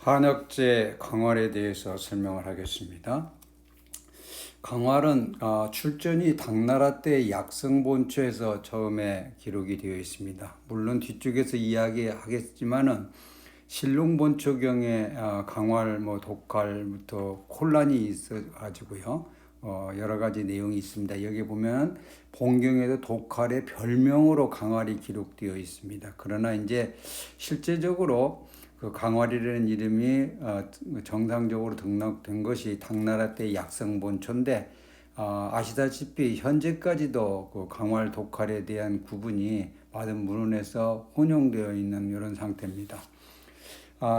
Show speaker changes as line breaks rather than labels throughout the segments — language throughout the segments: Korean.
한약재 강활에 대해서 설명을 하겠습니다. 강활은 출전이 당나라 때 약성본초에서 처음에 기록이 되어 있습니다. 물론 뒤쪽에서 이야기하겠지만은 신롱본초경에 강활, 독활부터 혼란이 있어가지고요. 여러 가지 내용이 있습니다. 여기 보면 본경에도 독활의 별명으로 강활이 기록되어 있습니다. 그러나 이제 실제적으로 그 강활이라는 이름이 정상적으로 등록된 것이 당나라 때 약성본초인데 아시다시피 현재까지도 그 강활 독활에 대한 구분이 많은 문헌에서 혼용되어 있는 이런 상태입니다.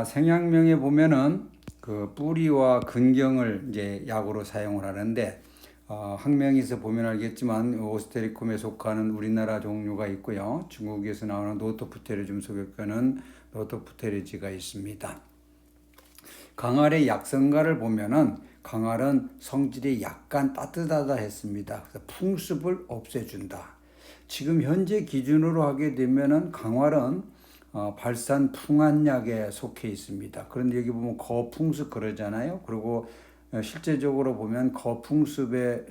생약명에 보면은 그 뿌리와 근경을 이제 약으로 사용을 하는데 학명에서 보면 알겠지만 오스테리콤에 속하는 우리나라 종류가 있고요. 중국에서 나오는 노토프테리즘 속에는 노토프테리지가 있습니다. 강활의 약성가를 보면은 강활은 성질이 약간 따뜻하다 했습니다. 그래서 풍습을 없애준다. 지금 현재 기준으로 하게 되면은 강활은 발산 풍한약에 속해 있습니다. 그런데 여기 보면 거풍습 그러잖아요. 그리고 실제적으로 보면 거풍습의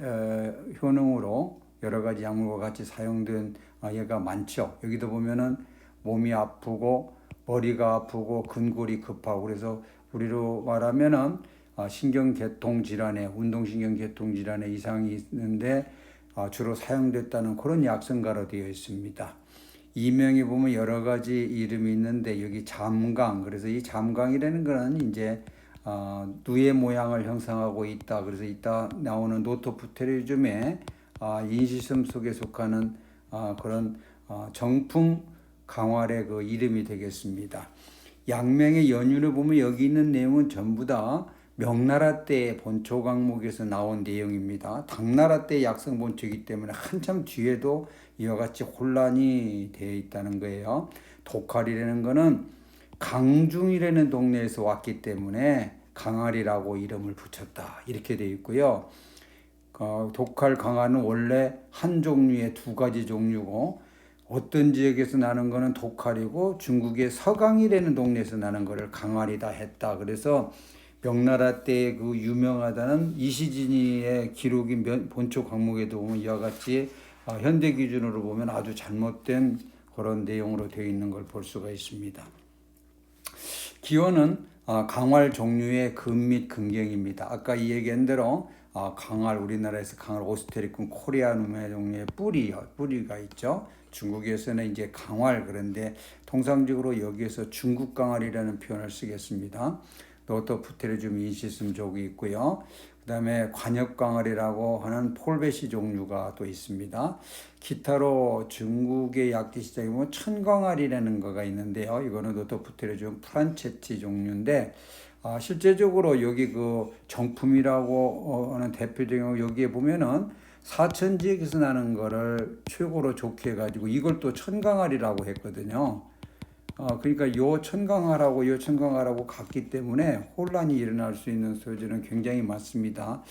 효능으로 여러 가지 약물과 같이 사용된 예가 많죠. 여기도 보면은 몸이 아프고 머리가 아프고 근골이 급하고 그래서 우리로 말하면은 신경계통 질환에 운동신경계통 질환에 이상이 있는데 주로 사용됐다는 그런 약성가로 되어 있습니다. 이명에 보면 여러 가지 이름이 있는데 여기 잠강 그래서 이 잠강이라는 거는 이제 누의 모양을 형성하고 있다. 그래서 이따 나오는 노토프테리즘의 인시섬 속에 속하는 그런 정품 강활의 그 이름이 되겠습니다. 양명의 연유를 보면 여기 있는 내용은 전부 다 명나라 때 본초 강목에서 나온 내용입니다. 당나라 때 약성 본초이기 때문에 한참 뒤에도 이와 같이 혼란이 되어 있다는 거예요. 독활이라는 거는 강중이라는 동네에서 왔기 때문에 강활이라고 이름을 붙였다. 이렇게 되어 있고요. 독활 강활은 원래 한 종류의 두 가지 종류고 어떤 지역에서 나는 거는 독활이고 중국의 서강이라는 동네에서 나는 거를 강활이다 했다. 그래서 명나라 때 그 유명하다는 이시진이의 기록인 본초 강목에도 보면 이와 같이 현대 기준으로 보면 아주 잘못된 그런 내용으로 되어 있는 걸 볼 수가 있습니다. 기원은 강활 종류의 금 및 근경입니다. 아까 이 얘기한 대로 강활 우리나라에서 강활 오스테리쿰 코리아눔의 종류의 뿌리가 있죠. 중국에서는 이제 강활 그런데 통상적으로 여기에서 중국 강활이라는 표현을 쓰겠습니다. 노토프테리즘 인시슴족이 있고요. 그 다음에 관엽강활이라고 하는 폴베시 종류가 또 있습니다. 기타로 중국의 약재 시장에 보면 천강활이라는 거가 있는데요. 이거는 노토프테리즘 프란체티 종류인데 실제적으로 여기 그 정품이라고 하는 대표적인 여기에 보면은 사천 지역에서 나는 거를 최고로 좋게 해가지고 이걸 또 천강활이라고 했거든요. 그러니까 요 천강활하고 같기 때문에 혼란이 일어날 수 있는 소지는 굉장히 많습니다.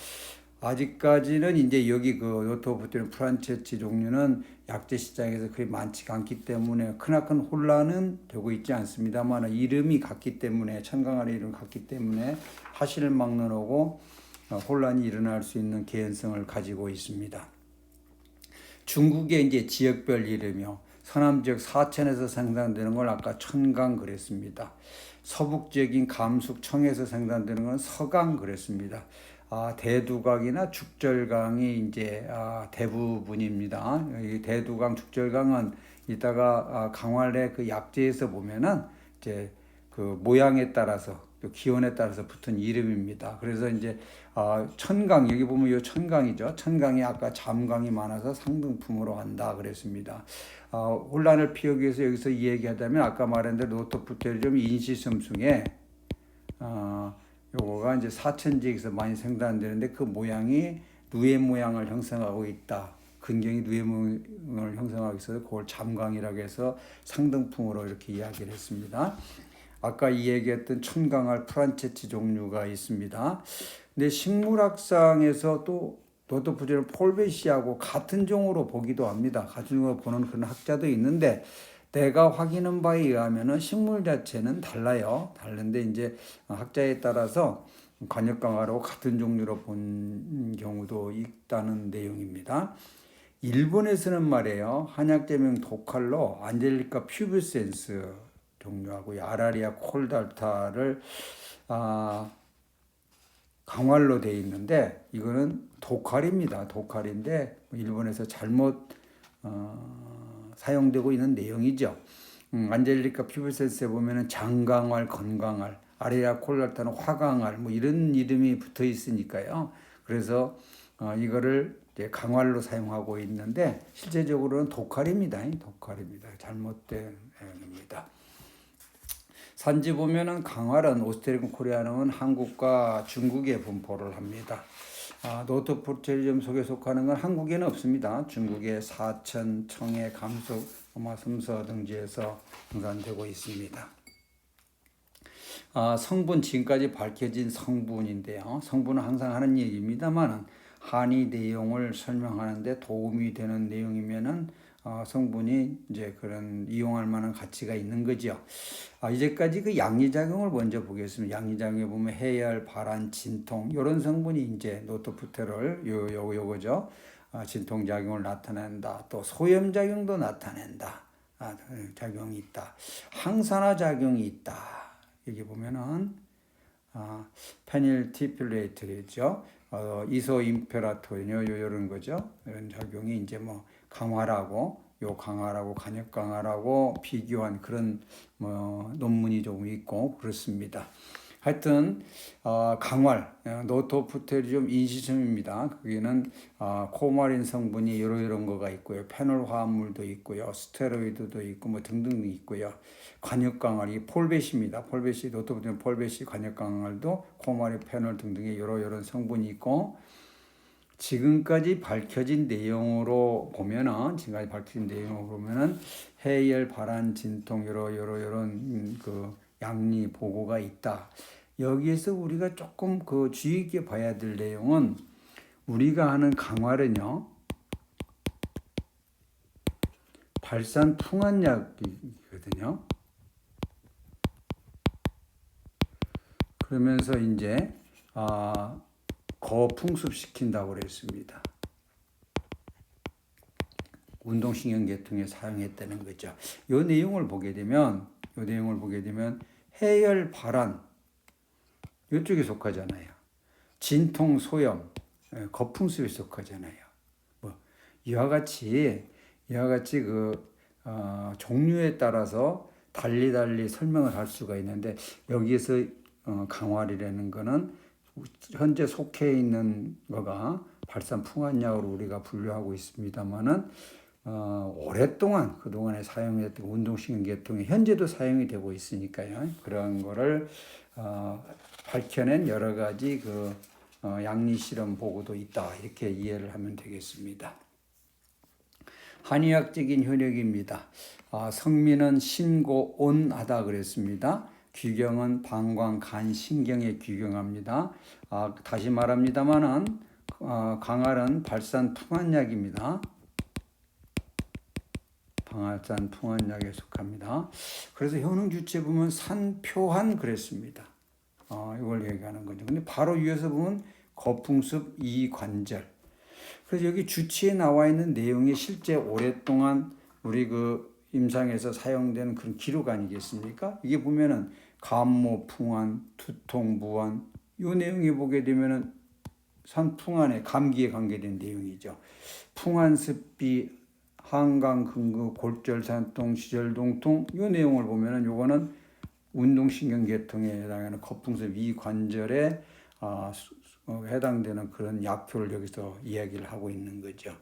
아직까지는 이제 여기 그 노토부테는 프란체치 종류는 약재 시장에서 그리 많지가 않기 때문에 크나큰 혼란은 되고 있지 않습니다만 이름이 같기 때문에 천강활의 이름 같기 때문에 하실을 막는 오고 혼란이 일어날 수 있는 개연성을 가지고 있습니다. 중국의 이제 지역별 이름이요. 서남 지역 사천에서 생산되는 걸 아까 천강 그랬습니다. 서북 지역인 감숙 청에서 생산되는 건 서강 그랬습니다. 대두강이나 죽절강이 이제 대부분입니다. 이 대두강, 죽절강은 이따가 강활의 그 약재에서 보면은 이제 그 모양에 따라서 또 기온에 따라서 붙은 이름입니다. 그래서 이제 천강 여기 보면 이 천강이죠. 천강이 아까 잠강이 많아서 상등품으로 한다 그랬습니다. 혼란을 피하기 위해서 여기서 이 얘기하자면 아까 말한 대로 노토프테리즘 인시섬숭에 요거가 이제 사천지역에서 많이 생산되는데 그 모양이 누의 모양을 형성하고 있다. 근경이 누의 모양을 형성하고 있어서 그걸 잠강이라고 해서 상등품으로 이렇게 이야기를 했습니다. 아까 이 얘기했던 천강할 프란체치 종류가 있습니다. 근데 식물학상에서 또 노토프테리즘 폴베시하고 같은 종으로 보기도 합니다. 같은 종으로 보는 그런 학자도 있는데 내가 확인한 바에 의하면은 식물 자체는 달라요. 다른데 이제 학자에 따라서 관역강화로 같은 종류로 본 경우도 있다는 내용입니다. 일본에서는 말이에요. 한약재명 독칼로 안젤리카 퓨브센스 종류하고 아라리아 콜달타를 강활로 되어 있는데 이거는 독칼입니다. 독칼인데 일본에서 잘못 사용되고 있는 내용이죠. 안젤리카 퓨브센스에 보면은 장강활, 건강활, 아레아 콜랄타는 화강활 뭐 이런 이름이 붙어 있으니까요. 그래서 이거를 이제 강활로 사용하고 있는데 실제적으로는 독칼입니다. 독칼입니다. 잘못된 겁니다. 산지 보면은 강활은 오스테리콤 코리아는 한국과 중국에 분포를 합니다. 노토포르체리즘 속에 속하는 건 한국에는 없습니다. 중국의 사천, 청해, 감속, 섬서 등지에서 생산되고 있습니다. 성분 지금까지 밝혀진 성분인데요. 성분은 항상 하는 얘기입니다만 한의 내용을 설명하는데 도움이 되는 내용이면은 성분이 이제 그런 이용할 만한 가치가 있는 거죠. 이제까지 그 양리작용을 먼저 보겠습니다. 양리작용에 보면 해열, 발한, 진통 이런 성분이 이제 노토프테롤 요거죠. 진통작용을 나타낸다. 또 소염작용도 나타낸다. 작용이 있다. 항산화 작용이 있다. 여기 보면은 페닐티필레이트죠. 이소임페라토인 이런 거죠. 이런 작용이 이제 뭐 강화라고 간역 강화라고 비교한 그런 뭐 논문이 조금 있고 그렇습니다. 하여튼 강활 노토프테리움 인시즘입니다. 거기는 코마린 성분이 이런 거가 있고요. 페놀 화합물도 있고요. 스테로이드도 있고 뭐 등등 있고요. 관역 강활이 폴벳입니다. 폴벳이 노토프테리움 폴벳이 관역 강활도 코마린 페놀 등등의 이런 성분이 있고 지금까지 밝혀진 내용으로 보면은 해열, 발한, 진통 이런 그 양리 보고가 있다. 여기에서 우리가 조금 그 주의 있게 봐야 될 내용은 우리가 하는 강활은요 발산 풍한약이거든요. 그러면서 이제 거풍습시킨다고 그랬습니다. 운동신경계통에 사용했다는 거죠. 이 내용을 보게 되면 해열, 발한 이쪽에 속하잖아요. 진통, 소염, 거풍습에 속하잖아요. 뭐 이와 같이 종류에 따라서 달리 설명을 할 수가 있는데 여기에서 강활이라는 거는 현재 속해 있는 거가 발산풍한약으로 우리가 분류하고 있습니다만은 오랫동안 그동안에 사용했던 운동신경계통에 현재도 사용이 되고 있으니까요. 그런 거를 밝혀낸 여러 가지 양리 실험 보고도 있다. 이렇게 이해를 하면 되겠습니다. 한의학적인 효력입니다. 성미는 신고온하다 그랬습니다. 규경은 방광, 간, 신경에 규경합니다. 다시 말합니다만은 강활은 발산 풍한약입니다. 방활산 풍한약에 속합니다. 그래서 효능 주체 보면 산표한 그랬습니다. 이걸 얘기하는 거죠. 근데 바로 위에서 보면 거풍습 이관절. 그래서 여기 주치에 나와 있는 내용이 실제 오랫동안 우리 임상에서 사용되는 그런 기록 아니겠습니까? 이게 보면은 감모, 풍한, 두통, 무한 이 내용에 보게 되면은 산풍한의 감기에 관계된 내용이죠. 풍한습비, 한강, 근거, 골절, 산통, 시절동통 이 내용을 보면은 요거는 운동신경계통에 해당하는 거풍습 이관절에 해당되는 그런 약효를 여기서 이야기를 하고 있는 거죠.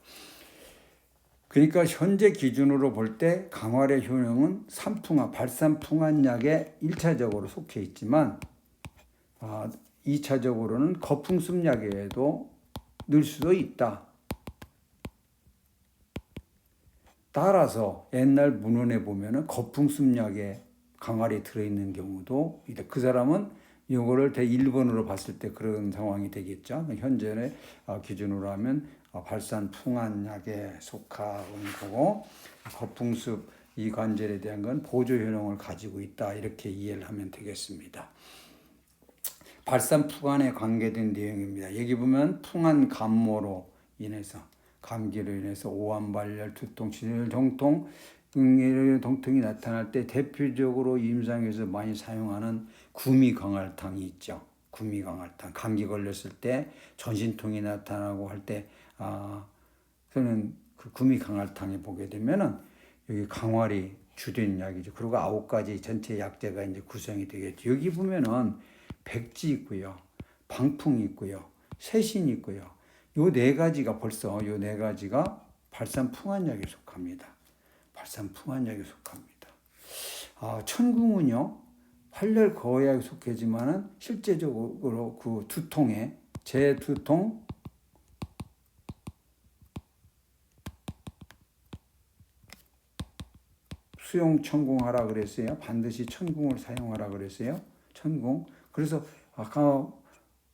그러니까 현재 기준으로 볼 때 강활의 효능은 발산풍한약에 1차적으로 속해 있지만 2차적으로는 거풍습약에도 넣을 수도 있다. 따라서 옛날 문헌에 보면은 거풍습약에 강활이 들어있는 경우도 있다. 그 사람은 이거를 대1번으로 봤을 때 그런 상황이 되겠죠. 현재의 기준으로 하면 발산풍한약에 속하는 거고 거풍습 이 관절에 대한 건 보조 효능을 가지고 있다. 이렇게 이해를 하면 되겠습니다. 발산풍환에 관계된 내용입니다. 여기 보면 풍한 감모로 인해서 감기로 인해서 오한발열, 두통, 진열, 정통, 동통이 나타날 때 대표적으로 임상에서 많이 사용하는 구미강알탕이 있죠. 구미강알탕. 감기 걸렸을 때 전신통이 나타나고 할 때 저는 그 구미강알탕에 보게 되면은 여기 강활이 주된 약이죠. 그리고 9가지 전체 약재가 이제 구성이 되겠죠. 여기 보면은 백지 있고요. 방풍이 있고요. 세신이 있고요. 요 네 가지가 벌써 요 네 가지가 발산풍환약에 속합니다. 발산풍환약에 속합니다. 천궁은요. 활렬 거약에 속하지만은 실제적으로 그 두통에 제두통, 수용 천궁하라 그랬어요. 반드시 천궁을 사용하라 그랬어요. 천궁. 그래서 아까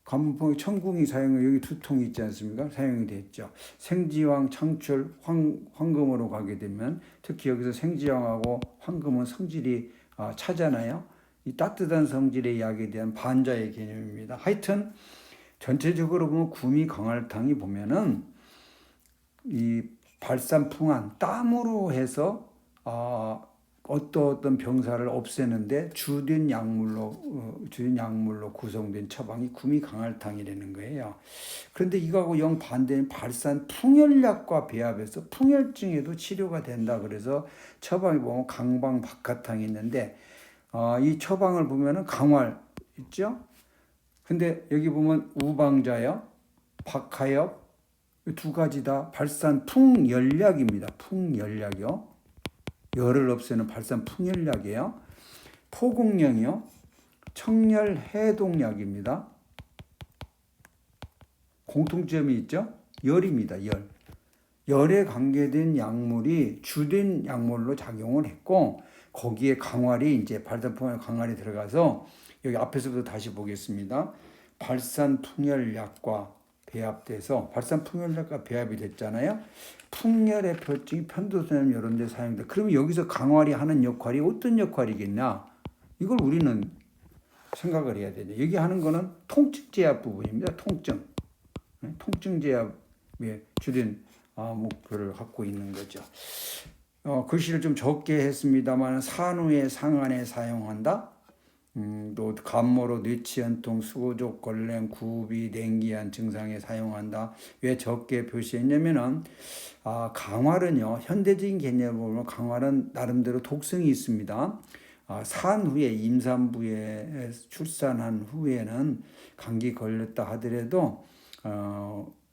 감풍 천궁이 사용해 여기 두통이 있지 않습니까? 사용이 됐죠. 생지황 창출 황금으로 가게 되면 특히 여기서 생지황하고 황금은 성질이 차잖아요. 이 따뜻한 성질의 약에 대한 반자의 개념입니다. 하여튼 전체적으로 보면 구미강알탕이 보면은 이 발산풍환 땀으로 해서 어떤 병사를 없애는데 주된 약물로 구성된 처방이 구미강알탕이라는 거예요. 그런데 이거하고 영 반대인 발산풍혈약과 배합해서 풍혈증에도 치료가 된다. 그래서 처방이 보면 강방박하탕이 있는데 이 처방을 보면은 강활 있죠. 근데 여기 보면 우방자요, 박하엽 두 가지 다 발산풍열약입니다. 풍열약이요. 열을 없애는 발산풍열약이에요. 포공령이요. 청열해독약입니다. 공통점이 있죠. 열입니다. 열. 열에 관계된 약물이 주된 약물로 작용을 했고 거기에 강활이 이제 발산풍열 강활이 들어가서 여기 앞에서부터 다시 보겠습니다. 발산풍열약과 배합돼서 발산풍열약과 배합이 됐잖아요. 풍열의 표증이 편도선 이런 데 사용돼. 그러면 여기서 강활이 하는 역할이 어떤 역할이겠냐? 이걸 우리는 생각을 해야 되죠. 여기 하는 거는 통증 제압 부분입니다. 통증 제압의 주된 목표를 갖고 있는 거죠. 글씨를 좀 적게 했습니다만 산후의 상안에 사용한다. 또 감모로 뇌치연통, 수고족, 걸렘, 구비, 냉기한 증상에 사용한다. 왜 적게 표시했냐면은 강활은요 현대적인 개념으로 보면 강활은 나름대로 독성이 있습니다. 산 후에 임산부에 출산한 후에는 감기 걸렸다 하더라도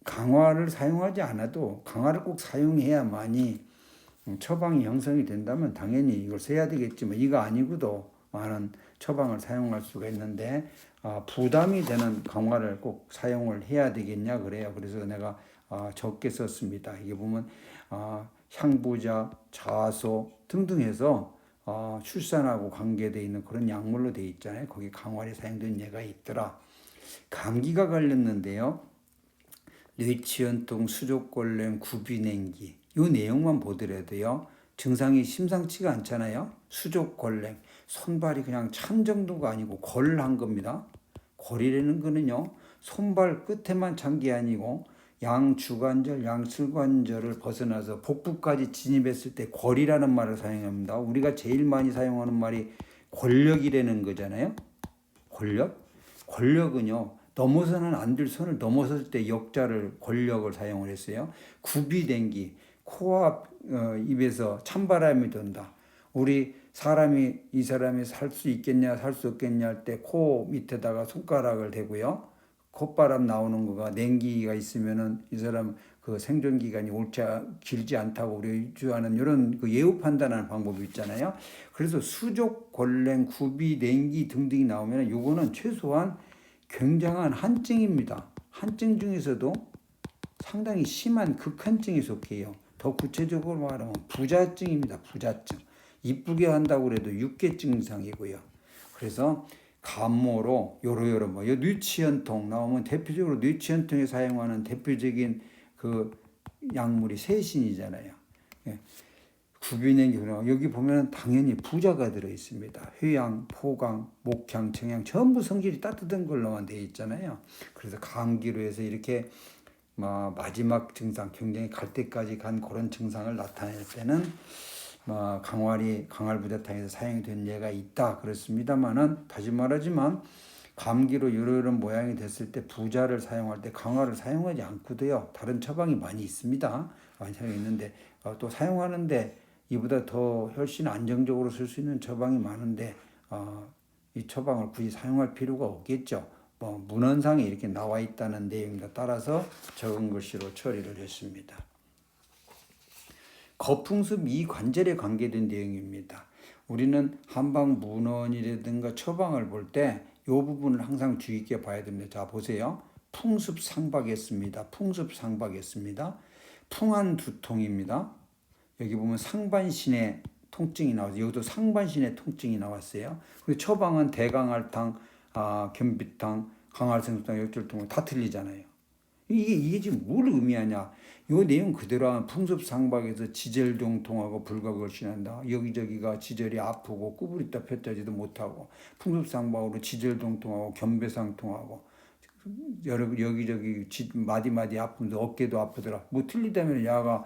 강활을 사용하지 않아도 강활을 꼭 사용해야만이 처방이 형성이 된다면 당연히 이걸 써야 되겠지만 이거 아니고도 많은 처방을 사용할 수가 있는데 부담이 되는 강화를 꼭 사용을 해야 되겠냐 그래요. 그래서 내가 적게 썼습니다. 이게 보면 향부자, 자소 등등 해서 출산하고 관계되어 있는 그런 약물로 되어 있잖아요. 거기 강활이 사용된 예가 있더라. 감기가 걸렸는데요. 뇌치연통, 수족골렘, 구비냉기 이 내용만 보더라도요. 증상이 심상치가 않잖아요. 수족골렘 손발이 그냥 찬 정도가 아니고 골한 겁니다. 골이라는 거는요. 손발 끝에만 찬 게 아니고 양주관절, 양슬관절을 벗어나서 복부까지 진입했을 때 골이라는 말을 사용합니다. 우리가 제일 많이 사용하는 말이 골력이라는 거잖아요. 골력? 골력은요. 넘어서는 안 될 선을 넘어섰을 때 역자를 골력을 사용을 했어요. 구비댕기, 코와 입에서 찬바람이 돈다. 우리 사람이 이 사람이 살 수 있겠냐 살 수 없겠냐 할 때 코 밑에다가 손가락을 대고요. 콧바람 나오는 거가 냉기가 있으면은 이 사람 그 생존 기간이 길지 않다고 우리 주하는 이런 그 예후 판단하는 방법이 있잖아요. 그래서 수족, 골렘, 구비, 냉기 등등이 나오면 요거는 최소한 굉장한 한증입니다. 한증 중에서도 상당히 심한 극한증에 속해요. 더 구체적으로 말하면 부자증입니다. 부자증. 이쁘게 한다고 해도 6개 증상이고요. 그래서 감모로 요러 뭐 뇌치연통 나오면 대표적으로 뇌치연통에 사용하는 대표적인 그 약물이 세신이잖아요. 구비된 경우 여기 보면 당연히 부자가 들어 있습니다. 회양, 포강, 목향, 청양 전부 성질이 따뜻한 걸로만 되어 있잖아요. 그래서 감기로 해서 이렇게 마지막 증상, 굉장히 갈 때까지 간 그런 증상을 나타낼 때는 강활부자탕에서 사용된 예가 있다 그렇습니다만은, 다시 말하지만 감기로 이런 모양이 됐을 때 부자를 사용할 때 강화를 사용하지 않고도요, 다른 처방이 많이 있습니다. 많이 사용했는데 또 사용하는데 이보다 더 훨씬 안정적으로 쓸 수 있는 처방이 많은데 이 처방을 굳이 사용할 필요가 없겠죠. 문헌상에 이렇게 나와 있다는 내용에 따라서 적은 글씨로 처리를 했습니다. 거풍습 이관절에 관계된 내용입니다. 우리는 한방 문헌이라든가 처방을 볼 때 이 부분을 항상 주의 있게 봐야 됩니다. 자, 보세요. 풍습상박했습니다. 풍습상박했습니다. 풍한 두통입니다. 여기 보면 상반신의 통증이 나와서 여기도 상반신의 통증이 나왔어요. 그리고 처방은 대강할탕, 겸비탕, 강활생수탕, 역절통은 다 틀리잖아요. 이게 지금 뭘 의미하냐? 이 내용 그대로 하면 풍습상박에서 지절동통하고 불가걸신한다. 여기저기가 지절이 아프고 구부리다 폈다지도 못하고, 풍습상박으로 지절동통하고 겸배상통하고 여기저기 마디마디 아픈데 어깨도 아프더라. 뭐 틀리다면 야가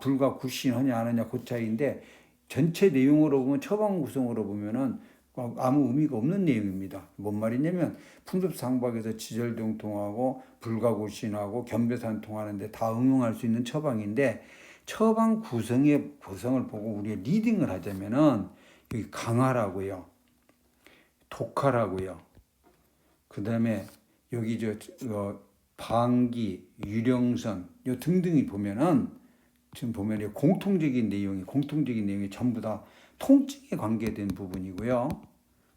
불가굴신하냐 안 하냐 그 차이인데, 전체 내용으로 보면 처방 구성으로 보면은 아무 의미가 없는 내용입니다. 뭔 말이냐면 풍습상박에서 지절동통하고 불가굴신하고 겸배산통하는데 다 응용할 수 있는 처방인데, 처방 구성을 보고 우리가 리딩을 하자면은 여기 강화라고요, 독하라고요, 그 다음에 여기 방기, 유령선 요 등등이 보면은 지금 보면 공통적인 내용이 전부 다 통증에 관계된 부분이고요.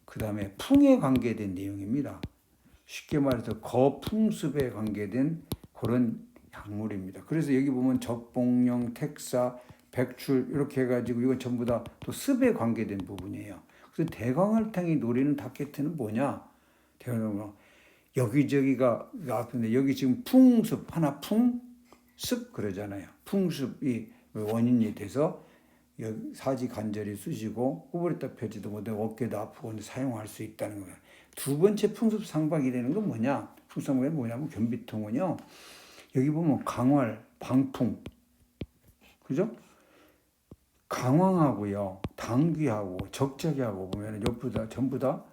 그 다음에 풍에 관계된 내용입니다. 쉽게 말해서 거풍습에 관계된 그런 약물입니다. 그래서 여기 보면 적봉령, 택사, 백출 이렇게 해가지고 이건 전부 다 또 습에 관계된 부분이에요. 그래서 대광알탕이 노리는 닭게트는 뭐냐? 여기저기가 아픈데 여기 지금 풍습 하나 풍습 그러잖아요. 풍습이 원인이 돼서 사지 관절이 쑤시고 구부렸다 펴지도 못하고 어깨도 아프고 사용할 수 있다는 거예요. 두 번째 풍습 상박이 되는 건 뭐냐? 풍습 상박이 뭐냐면 겸비통은요. 여기 보면 강활, 방풍, 그죠? 강황하고요, 당귀하고 적적이하고 보면 전부 다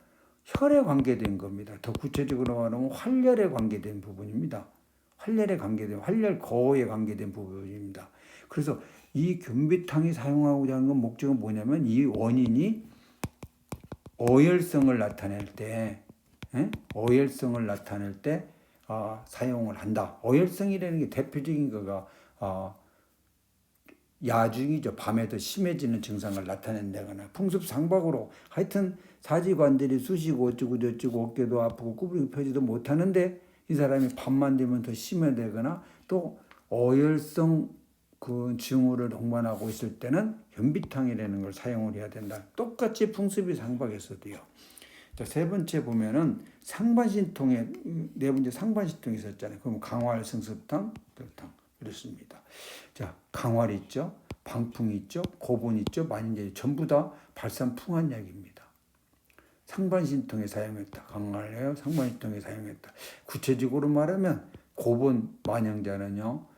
혈에 관계된 겁니다. 더 구체적으로 말하면 활혈에 관계된 부분입니다. 활혈 거에 관계된 부분입니다. 그래서 이 겸비탕이 사용하고자 하는 건 목적은 뭐냐면 이 원인이 어혈성을 나타낼 때, 사용을 한다. 어혈성이라는 게 대표적인 거가 야중이죠. 밤에 더 심해지는 증상을 나타낸다거나 풍습상박으로 하여튼 사지관절이 쑤시고 어쩌고 저쩌고 어깨도 아프고 구부리고 펴지도 못하는데 이 사람이 밤만 되면 더 심해되거나 또 어혈성 그 증후를 동반하고 있을 때는 현비탕이라는 걸 사용을 해야 된다. 똑같이 풍습이 상박에서도요. 자, 세 번째 보면은 상반신통에 네 번째 상반신통이 있었잖아요. 그럼 강활, 승습탕, 혈탕 이렇습니다. 자, 강활 있죠, 방풍 있죠, 고본 있죠, 만인제 전부 다 발산풍한 약입니다. 상반신통에 사용했다. 강활해요. 상반신통에 사용했다. 구체적으로 말하면 고본 만영자는요,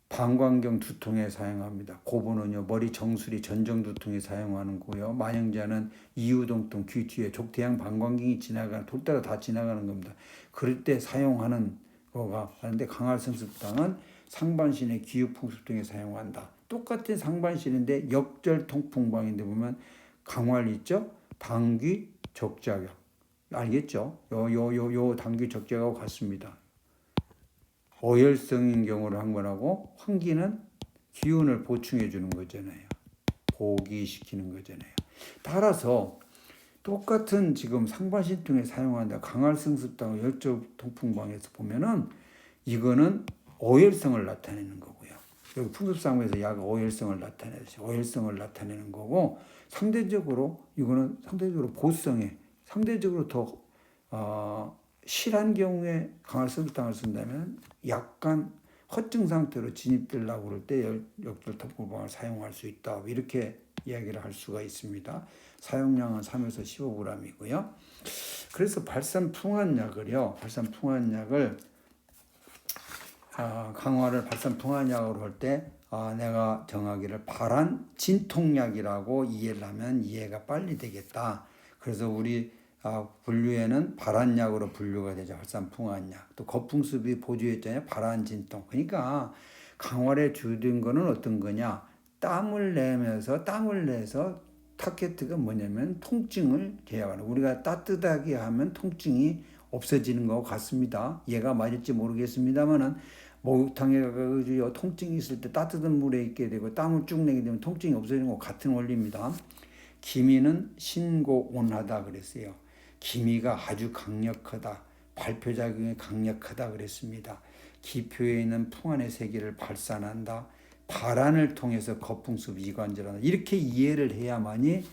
방광경 두통에 사용합니다. 고본은요, 머리 정수리 전정 두통에 사용하는 거고요. 만영자는 이유동통 귀 뒤에 족대양 방광경이 돌 따라 다 지나가는 겁니다. 그럴 때 사용하는 거가 하는데, 강활승습탕은 상반신의 기육풍습 등에 사용한다. 똑같은 상반신인데 역절 통풍방인데 보면 강활 있죠? 당귀 적자격 알겠죠? 요 당귀 적자격하고 같습니다. 어혈성인 경우를 한 거라고, 환기는 기운을 보충해 주는 거잖아요. 보기시키는 거잖아요. 따라서 똑같은 지금 상반신통에 사용한다. 강활승습당 열절 통풍방에서 보면은 이거는 어혈성을 나타내는 거고요. 여기 풍습상에서 약 어혈성을 나타내는 거고, 상대적으로 이거는 상대적으로 보성에 상대적으로 더 실한 경우에 강활승습당을 쓴다면 약간 허증 상태로 진입되려고 그럴 때 역설탑구방을 사용할 수 있다. 이렇게 이야기를 할 수가 있습니다. 사용량은 3에서 15g이고요. 그래서 발산풍환약을요. 발산풍환약을 강화를 발산풍환약으로 할 때 내가 정하기를 발한 진통약이라고 이해를 하면 이해가 빨리 되겠다. 그래서 우리 분류에는 발한약으로 분류가 되죠. 발산풍환약. 또 거풍습이 보조했잖아요. 발한진통. 그러니까 강활에 주된 거는 어떤 거냐? 땀을 내서 타겟가 뭐냐면 통증을 제어하는. 우리가 따뜻하게 하면 통증이 없어지는 것 같습니다. 얘가 맞을지 모르겠습니다만은 목욕탕에 가서 통증이 있을 때 따뜻한 물에 있게 되고 땀을 쭉 내게 되면 통증이 없어지는 것 같은 원리입니다. 기미는 신고온하다 그랬어요. 기미가 아주 강력하다. 발표작용이 강력하다 그랬습니다. 기표에 있는 풍안의 세계를 발산한다. 발안을 통해서 거풍습 이관절한다. 이렇게 이해를 해야만이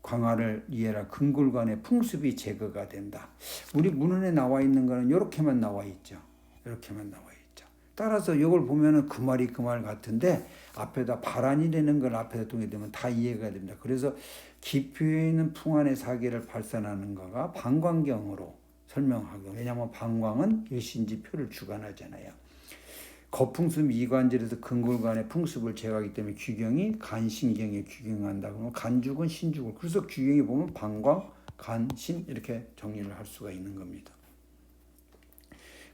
광화를 이해라 근골간의 풍습이 제거가 된다. 우리 문헌에 나와 있는 거는 이렇게만 나와 있죠. 이렇게만 나와 있죠. 따라서 이걸 보면은 그 말이 그 말 같은데 앞에다 발안이라는 걸 앞에다 두게 되면 다 이해가 됩니다. 그래서 기표에 있는 풍안의 사계를 발산하는 거가 방광경으로 설명하고, 왜냐하면 방광은 일신지표를 주관하잖아요. 거풍습 이관절에서 근골간의 풍습을 제거하기 때문에 규경이 간신경에 규경한다. 그러면 간죽은 신죽을. 그래서 규경이 보면 방광, 간, 신 이렇게 정리를 할 수가 있는 겁니다.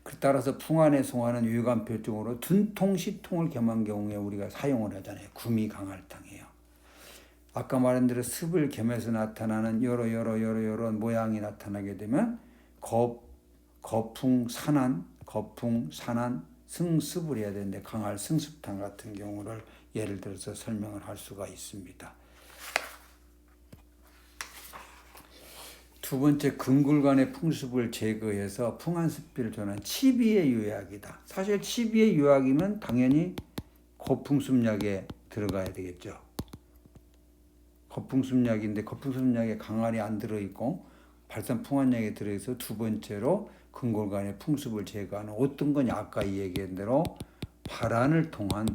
그 따라서 풍안의 송화는 유관표적으로 둔통, 시통을 겸한 경우에 우리가 사용을 하잖아요. 구미 강할탕이에요. 아까 말한 대로 습을 겸해서 나타나는 여러 모양이 나타나게 되면 거풍, 산안, 승습을 해야 되는데 강할 승습탕 같은 경우를 예를 들어서 설명을 할 수가 있습니다. 두 번째, 근골간의 풍습을 제거해서 풍안습비를 전한 치비의 요약이다. 사실 치비의 요약이면 당연히 거풍습약에 들어가야 되겠죠. 거풍습약인데 거풍습약에 강할이 안 들어있고 발산풍안약에 들어있어 두 번째로 근골간의 풍습을 제거하는 어떤 거냐? 아까 얘기한 대로 발안을 통한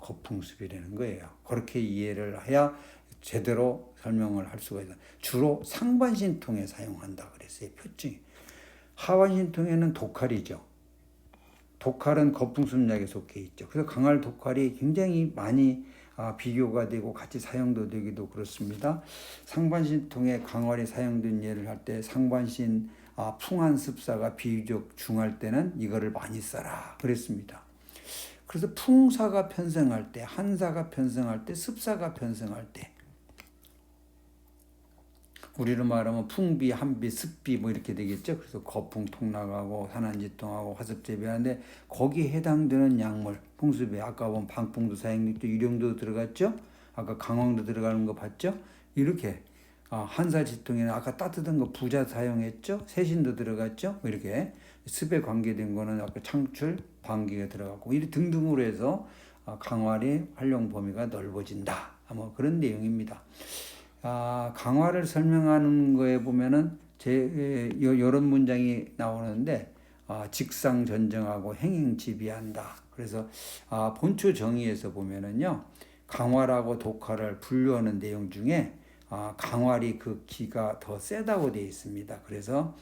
거풍습이라는 거예요. 그렇게 이해를 해야 제대로 설명을 할 수가 있다. 주로 상반신통에 사용한다 그랬어요. 표증이. 하반신통에는 독칼이죠. 독칼은 거풍습약에 속해 있죠. 그래서 강할 독칼이 굉장히 많이 비교가 되고 같이 사용도 되기도 그렇습니다. 상반신통에 강활이 사용된 예를 할 때 상반신 풍안습사가 비교적 중할 때는 이거를 많이 써라 그랬습니다. 그래서 풍사가 편성할 때, 한사가 편성할 때, 습사가 편성할 때, 우리로 말하면 풍비, 한비, 습비 뭐 이렇게 되겠죠. 그래서 거풍, 통나가고 산안지통하고 화습재배하는데 거기에 해당되는 약물, 풍습에 아까 보면 방풍도 사용됐죠. 유령도 들어갔죠. 아까 강황도 들어가는 거 봤죠. 이렇게 한사지통에는 아까 따뜻한 거 부자 사용했죠. 세신도 들어갔죠. 뭐 이렇게 습에 관계된 거는 아까 창출, 방기가 들어갔고 이렇게 등등으로 해서 강활의 활용 범위가 넓어진다. 뭐 그런 내용입니다. 강화를 설명하는 거에 보면은 이런 문장이 나오는데 직상전정하고 행행지비한다. 그래서 본초 정의에서 보면은요 강화라고 독화를 분류하는 내용 중에 강활이 그 기가 더 세다고 되어 있습니다. 그래서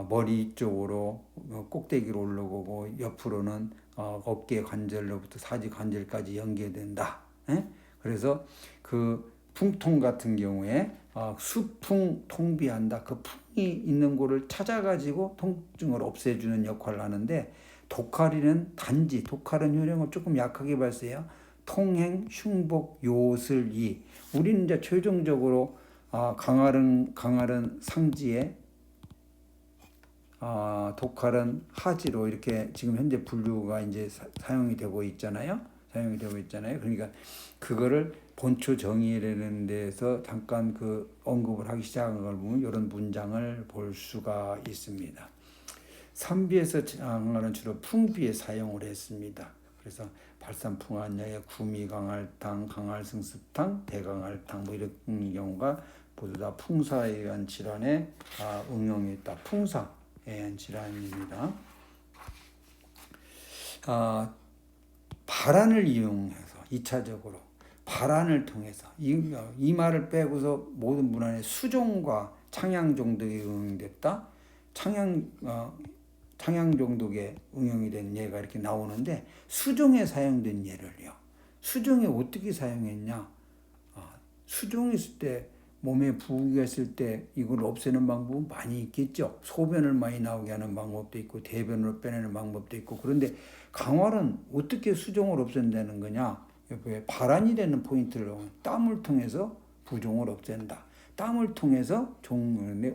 머리 쪽으로 꼭대기로 올라오고 옆으로는 어깨 관절로부터 사지 관절까지 연계된다. 그래서 그 풍통 같은 경우에 수풍 통비한다. 그 풍이 있는 곳을 찾아가지고 통증을 없애주는 역할을 하는데 독칼이는 단지 독칼은 효령을 조금 약하게 발세해요. 통행, 흉복, 요슬이. 우리는 이제 최종적으로 강활은 상지에 독칼은 하지로 이렇게 지금 현재 분류가 이제 사용이 되고 있잖아요. 그러니까 그거를 본초 정의라는 데서 잠깐 그 언급을 하기 시작한 걸 보면 이런 문장을 볼 수가 있습니다. 선비에서 강화는 주로 풍비에 사용을 했습니다. 그래서 발산풍안약의 구미강할탕, 강할승습탕, 대강할탕 뭐 이런 경우가 모두 다 풍사에 의한 질환에 응용했다. 풍사에 의한 질환입니다. 발안을 이용해서 2차적으로 발안을 통해서 이 말을 빼고서 모든 문안에 수종과 창양종독이 응용됐다. 창양종독에 응용이 된 예가 이렇게 나오는데 수종에 사용된 예를요. 수종에 어떻게 사용했냐? 수종이 있을 때 몸에 부기가 있을 때 이걸 없애는 방법은 많이 있겠죠. 소변을 많이 나오게 하는 방법도 있고 대변으로 빼내는 방법도 있고. 그런데 강활은 어떻게 수종을 없앤다는 거냐? 옆에 발안이 되는 포인트를 땀을 통해서 부종을 없앤다. 땀을 통해서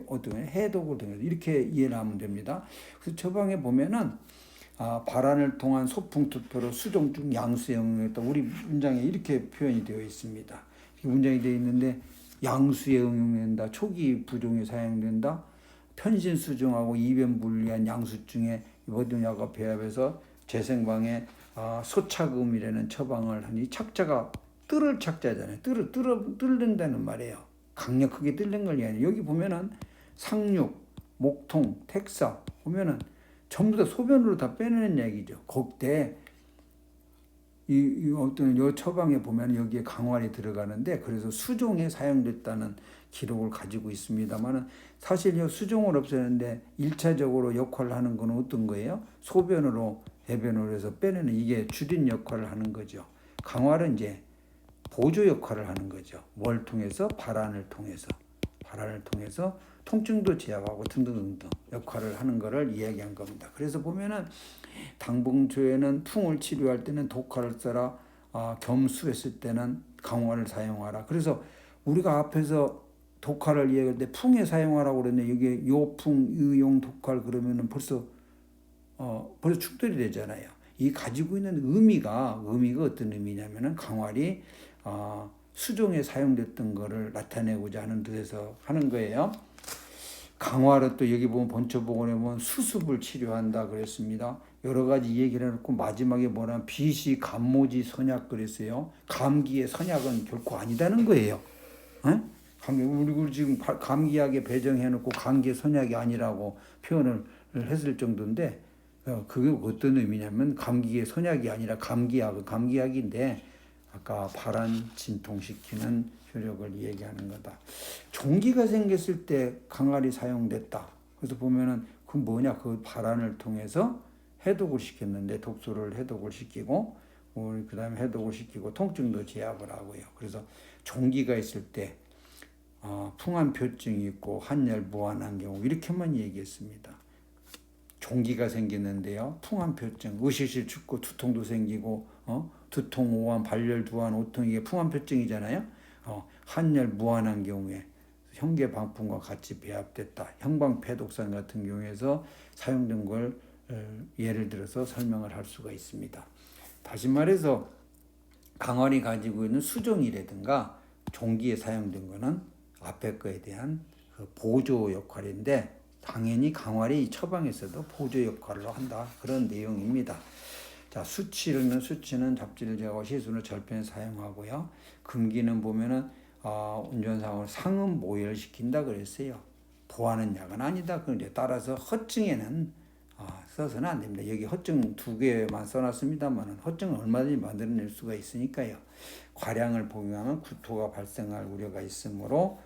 어떤 해독을 통해서 이렇게 이해를 하면 됩니다. 그래서 처방에 보면은 발안을 통한 소풍투표로 수종중 양수에 응용했다. 우리 문장에 이렇게 표현이 되어 있습니다. 문장이 되어 있는데 양수에 응용된다. 초기 부종에 사용된다. 편신수종하고 이변분리한 양수증에 모든 약과 배합해서 재생방에 소착음이라는 처방을 하니 착자가 뜰을 착자잖아요. 뜰른다는 말이에요. 강력하게 뜰는 걸 얘기하는. 여기 보면은 상육, 목통, 택사 보면은 전부 다 소변으로 다 빼내는 얘기죠. 그때 어떤 요 처방에 보면 여기에 강활이 들어가는데 그래서 수종에 사용됐다는 기록을 가지고 있습니다만은 사실 이 수종을 없애는데 1차적으로 역할을 하는 건 어떤 거예요? 소변으로 배변으로 해서 빼내는 이게 주된 역할을 하는 거죠. 강활은 이제 보조 역할을 하는 거죠. 뭘 통해서? 발안을 통해서 통증도 제압하고 등등등등 역할을 하는 것을 이야기한 겁니다. 그래서 보면은 당봉초에는 풍을 치료할 때는 독화를 써라. 겸수했을 때는 강화를 사용하라. 그래서 우리가 앞에서 독화를 이야기할 때 풍에 사용하라고 그랬는데 이게 요풍, 의용, 독화를 그러면은 벌써 충돌이 되잖아요. 이 가지고 있는 의미가 어떤 의미냐면은 강활이 수종에 사용됐던 것을 나타내고자 하는 뜻에서 하는 거예요. 강화를 또 여기 보면 본처복원에 보면 수습을 치료한다 그랬습니다. 여러 가지 얘기를 해놓고 마지막에 뭐냐면 비시 감모지 선약 그랬어요. 감기의 선약은 결코 아니다는 거예요. 우리 지금 감기약에 배정해놓고 감기의 선약이 아니라고 표현을 했을 정도인데 그게 어떤 의미냐면 감기의 선약이 아니라 감기약인데 아까 발안 진통시키는 효력을 얘기하는 거다. 종기가 생겼을 때 강활이 사용됐다. 그래서 보면은 그 뭐냐? 그 발안을 통해서 해독을 시켰는데 독소를 해독을 시키고 그 다음에 해독을 시키고 통증도 제압을 하고요. 그래서 종기가 있을 때 풍한표증이 있고 한열 무한한 경우 이렇게만 얘기했습니다. 종기가 생기는데요. 풍한표증, 의식실 춥고 두통도 생기고 두통, 오한, 발열, 두한, 오통 이게 풍한표증이잖아요. 한열 무한한 경우에 형계방풍과 같이 배합됐다. 형방패독산 같은 경우에서 사용된 걸 예를 들어서 설명을 할 수가 있습니다. 다시 말해서 강활이 가지고 있는 수종이라든가 종기에 사용된 것은 앞에 거에 대한 그 보조 역할인데 당연히 강활이 처방에서도 보조 역할을 한다. 그런 내용입니다. 자, 수치는 잡지를 제거하고 시술을 절편에 사용하고요. 금기는 보면은 운전상을 상음 모혈시킨다 그랬어요. 보하는 약은 아니다. 그런데 따라서 허증에는 써서는 안 됩니다. 여기 허증 2개만 써놨습니다만 허증은 얼마든지 만들어낼 수가 있으니까요. 과량을 복용하면 구토가 발생할 우려가 있으므로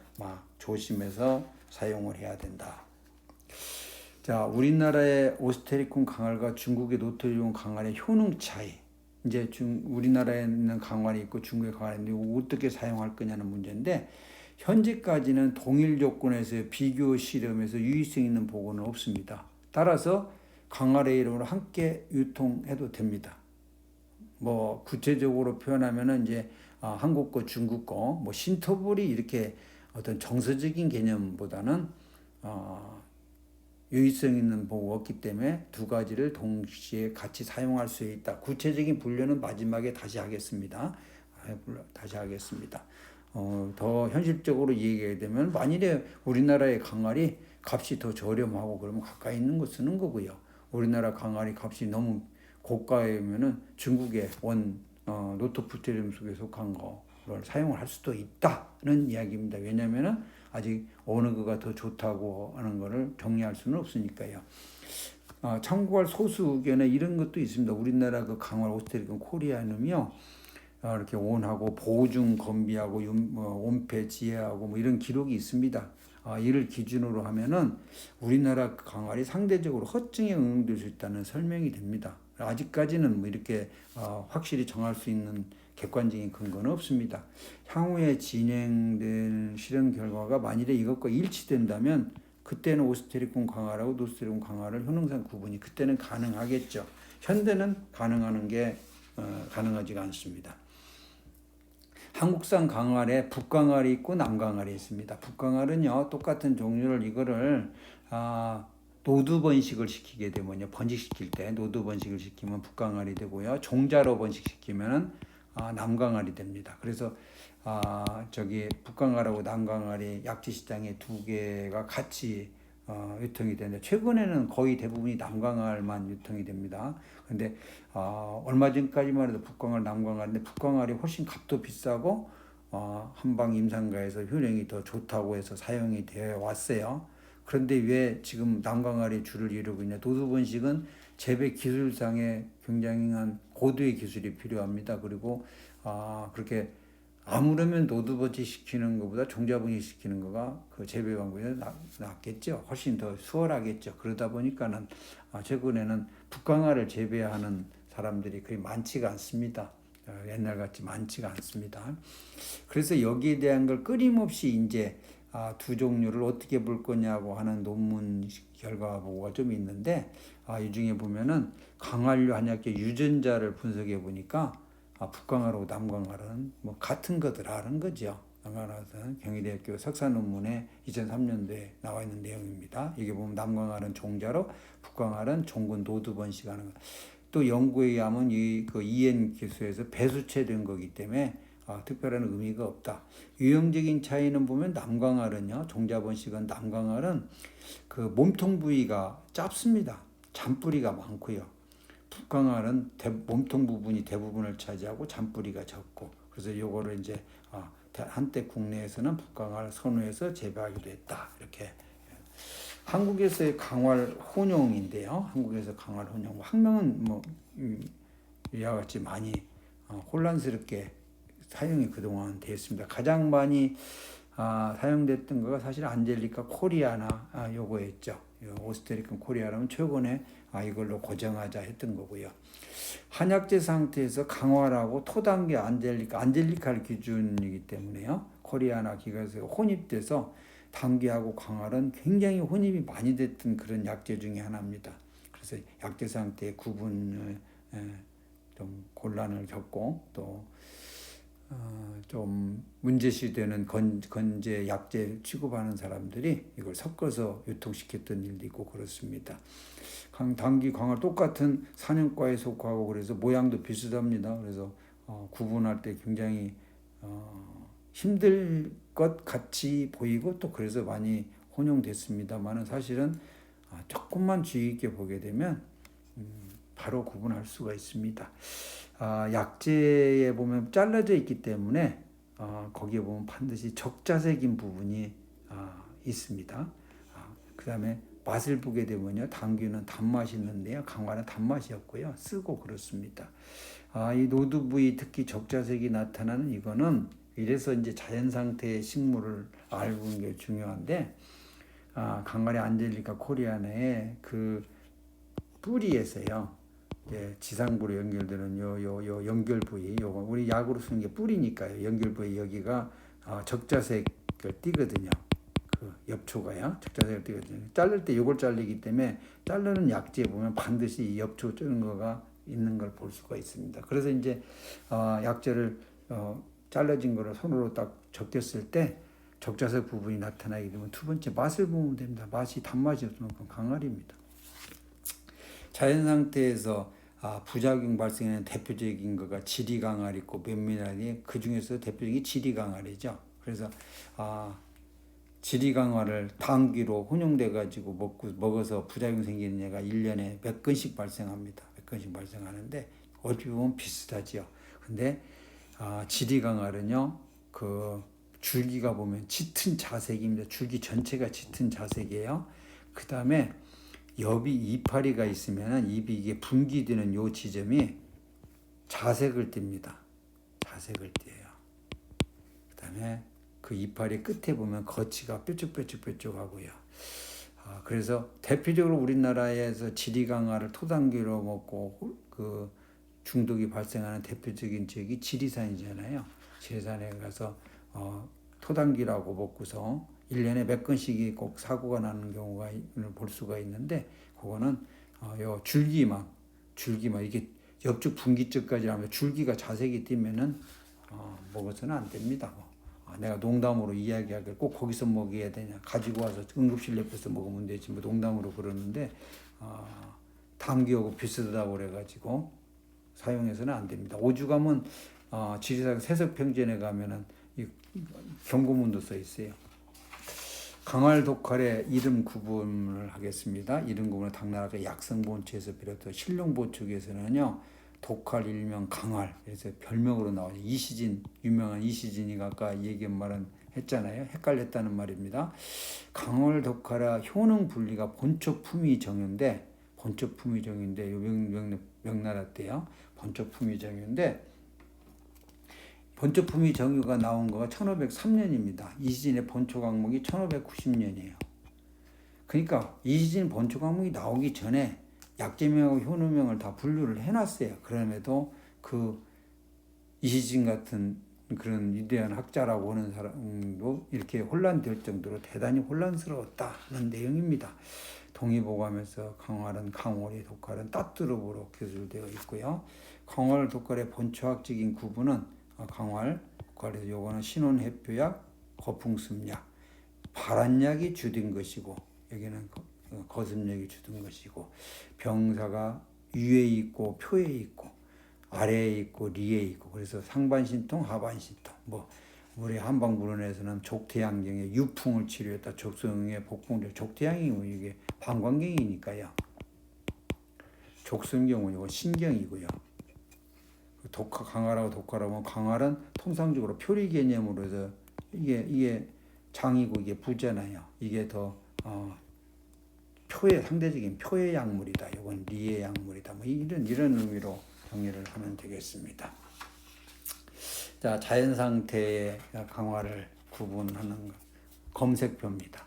조심해서 사용을 해야 된다. 자, 우리나라의 오스테리콘 강활과 중국의 노토리온 강활의 효능 차이. 이제 우리나라에는 강활이 있고 중국의 강활이 있는데 어떻게 사용할 거냐는 문제인데 현재까지는 동일 조건에서 비교 실험에서 유의성 있는 보고는 없습니다. 따라서 강활의 이름으로 함께 유통해도 됩니다. 구체적으로 표현하면은 이제 한국 거, 중국 거, 신토불이 이렇게 어떤 정서적인 개념보다는 유의성 있는 보고가 없기 때문에 두 가지를 동시에 같이 사용할 수 있다. 구체적인 분류는 마지막에 다시 하겠습니다. 더 현실적으로 얘기해야 되면 만일에 우리나라의 강활이 값이 더 저렴하고 그러면 가까이 있는 거 쓰는 거고요. 우리나라 강활이 값이 너무 고가이면은 중국의 노토프테리움 속에 속한 거를 사용을 할 수도 있다는 이야기입니다. 왜냐하면은 아직 어느 거가 더 좋다고 하는 거를 정리할 수는 없으니까요. 참고할 소수 의견에 이런 것도 있습니다. 우리나라 그 강화 오스트리건 코리아눔이요. 이렇게 온하고 보증 건비하고 온폐 지혜하고 뭐 이런 기록이 있습니다. 이를 기준으로 하면은 우리나라 강활이 상대적으로 허증에 응용될 수 있다는 설명이 됩니다. 아직까지는 뭐 이렇게 확실히 정할 수 있는 객관적인 근거는 없습니다. 향후에 진행된 실험 결과가 만일에 이것과 일치된다면 그때는 오스테리콘 강화라고 노스테리콘 강화를 효능상 구분이 그때는 가능하겠죠. 현대는 가능하지가 않습니다. 한국산 강알에 북강알이 있고 남강알이 있습니다. 북강알은요 똑같은 종류를 이거를 노두 번식을 시키게 되면요 번식시킬 때 노두 번식을 시키면 북강알이 되고요 종자로 번식시키면 남강알이 됩니다. 그래서 북강알하고 남강알이 약재 시장에 두 개가 같이 유통이 되는데 최근에는 거의 대부분이 남강알만 유통이 됩니다. 근데 얼마 전까지만 해도 북강알, 남강알인데 북강알이 훨씬 값도 비싸고 한방 임상가에서 효능이 더 좋다고 해서 사용이 되어 왔어요. 그런데 왜 지금 남강알이 주를 이루고 있냐? 도수번식은 재배 기술상에 굉장히 고도의 기술이 필요합니다. 그리고 그렇게 아무르면 노두번식 시키는 것보다 종자번식 시키는 거가 그 재배 방법이 낫겠죠. 훨씬 더 수월하겠죠. 그러다 보니까는 최근에는 북강화를 재배하는 사람들이 거의 많지가 않습니다. 옛날같이 많지가 않습니다. 그래서 여기에 대한 걸 끊임없이 이제 두 종류를 어떻게 볼 거냐고 하는 논문 결과 보고가 좀 있는데 이 중에 보면은 강활류 한약재 유전자를 분석해 보니까 북강화하고 남강화는 뭐 같은 거더라는 거죠. 남강화는 경희대학교 석사 논문에 2003년도에 나와 있는 내용입니다. 이게 보면 남강화는 종자로 북강화는 종근 노두 번식하는 거. 또 연구에 의하면 그 EN 기수에서 배수체된 거기 때문에 특별한 의미가 없다. 유형적인 차이는 보면 남강알은요, 종자번식은 남강알은 그 몸통 부위가 짧습니다. 잔뿌리가 많고요. 북강알은 몸통 부분이 대부분을 차지하고 잔뿌리가 적고, 그래서 요거를 이제 한때 국내에서는 북강알 선호해서 재배하기도 했다. 이렇게. 한국에서의 강활 혼용인데요. 한국에서 강활 혼용. 학명은 이와 같이 많이 혼란스럽게 사용이 그동안 됐습니다. 가장 많이 사용됐던 거가 사실 안젤리카 코리아나 요거였죠. 오스테리콘 코리아라면 최근에 이걸로 고정하자 했던 거고요. 한약재 상태에서 강화라고 토단계 안젤리카를 기준이기 때문에요. 코리아나 기가에서 혼입돼서 단계하고 강활은 굉장히 혼입이 많이 됐던 그런 약재 중에 하나입니다. 그래서 약재 상태의 구분을 좀 곤란을 겪고 또 좀 문제시되는 건재 약재 취급하는 사람들이 이걸 섞어서 유통시켰던 일도 있고 그렇습니다. 단기 강화 똑같은 사냥과에 속하고 그래서 모양도 비슷합니다. 그래서 구분할 때 굉장히 힘들 것 같이 보이고 또 그래서 많이 혼용됐습니다만은 사실은 조금만 주의 있게 보게 되면 바로 구분할 수가 있습니다. 약재에 보면 잘라져 있기 때문에 거기에 보면 반드시 적자색인 부분이 있습니다. 그 다음에 맛을 보게 되면요, 당귀는 단맛이 있는데요, 강화는 단맛이 없고요, 쓰고 그렇습니다. 이 노두 부위 특히 적자색이 나타나는 이거는 이래서 이제 자연 상태의 식물을 알고 있는 게 중요한데 강활의 안젤리카 코리아나의 그 뿌리에서요. 지상부로 연결되는 요 연결 부위, 요거 우리 약으로 쓰는 게 뿌리니까요. 연결 부위 여기가 적자색을 띠거든요. 그 엽초가요. 적자색을 띠거든요. 자를 때 요걸 잘리기 때문에 자르는 약재에 보면 반드시 이 엽초 뜨는 거가 있는 걸 볼 수가 있습니다. 그래서 이제 약재를 잘라진 거를 손으로 딱 적겼을 때 적자색 부분이 나타나게 되면 두 번째 맛을 보면 됩니다. 맛이 단맛이 없으면 그건 강활입니다. 자연 상태에서 부작용 발생하는 대표적인 거가 지리강알 있고 면미나리, 그 중에서 대표적인 지리강알이죠. 그래서 지리강알을 당귀로 혼용돼 가지고 먹어서 부작용 생기는 애가 1년에 몇 건씩 발생합니다. 몇 건씩 발생하는데 어찌 보면 비슷하죠. 근데 지리강알은요, 그 줄기가 보면 짙은 자색입니다. 줄기 전체가 짙은 자색이에요. 그 다음에 옆이 이파리가 있으면 입이 이게 분기되는 요 지점이 자색을 띱니다. 자색을 띄어요. 그다음에 그 이파리 끝에 보면 거치가 뾰족하고요. 그래서 대표적으로 우리나라에서 지리강화를 토당기로 먹고 그 중독이 발생하는 대표적인 지역이 지리산이잖아요. 지리산에 가서 토당기라고 먹고서 1년에 몇 건씩이 꼭 사고가 나는 경우가 볼 수가 있는데, 그거는 요 줄기만 이게 옆쪽 분기점까지 하면 줄기가 자색이 띄면은 먹어서는 안 됩니다. 내가 농담으로 이야기하길 꼭 거기서 먹어야 되냐, 가지고 와서 응급실 옆에서 먹으면 되지 뭐 농담으로 그러는데, 담기하고 비슷하다고 그래가지고 사용해서는 안 됩니다. 오죽하면 지리산 세석평전에 가면은 이 경고문도 써 있어요. 강활 독활의 이름 구분을 하겠습니다. 이름 구분은 당나라가 약성본초에서 비롯해 신룡보초에서는요, 독활 일명 강활, 그래서 별명으로 나오죠. 이시진, 유명한 이시진이가 아까 얘기한 말은 했잖아요. 헷갈렸다는 말입니다. 강활 독활의 효능 분리가 본초품위 정유인데, 요 명나라 때요. 본초품위 정유인데, 본초품위 정유가 나온 거가 1503년입니다. 이시진의 본초 강목이 1590년이에요. 그러니까 이시진 본초 강목이 나오기 전에 약제명하고 효능명을 다 분류를 해놨어요. 그럼에도 그 이시진 같은 그런 위대한 학자라고 하는 사람도 이렇게 혼란될 정도로 대단히 혼란스러웠다는 내용입니다. 동의보감에서 강활은 강월이, 독활은 따뚜르보로 기술되어 있고요. 강활, 독활의 본초학적인 구분은 강활, 독활에서 요거는 신혼해표약, 거풍습약, 발한약이 주된 것이고, 여기는 거습력이 주된 것이고, 병사가 위에 있고 표에 있고 아래에 있고 리에 있고, 그래서 상반신통 하반신통, 우리 한방불원에서는 족태양경의 유풍을 치료했다. 족성의 복풍, 족태양이 이게 방광경이니까요. 족성경은 이거 신경이고요. 강활하고 독활하면, 강활은 통상적으로 표리 개념으로 해서 이게 장이고 이게 부잖아요. 이게 더 상대적인 표의 약물이다. 이건 리의 약물이다. 이런 의미로 정리를 하면 되겠습니다. 자, 자연 상태의 강화를 구분하는 검색표입니다.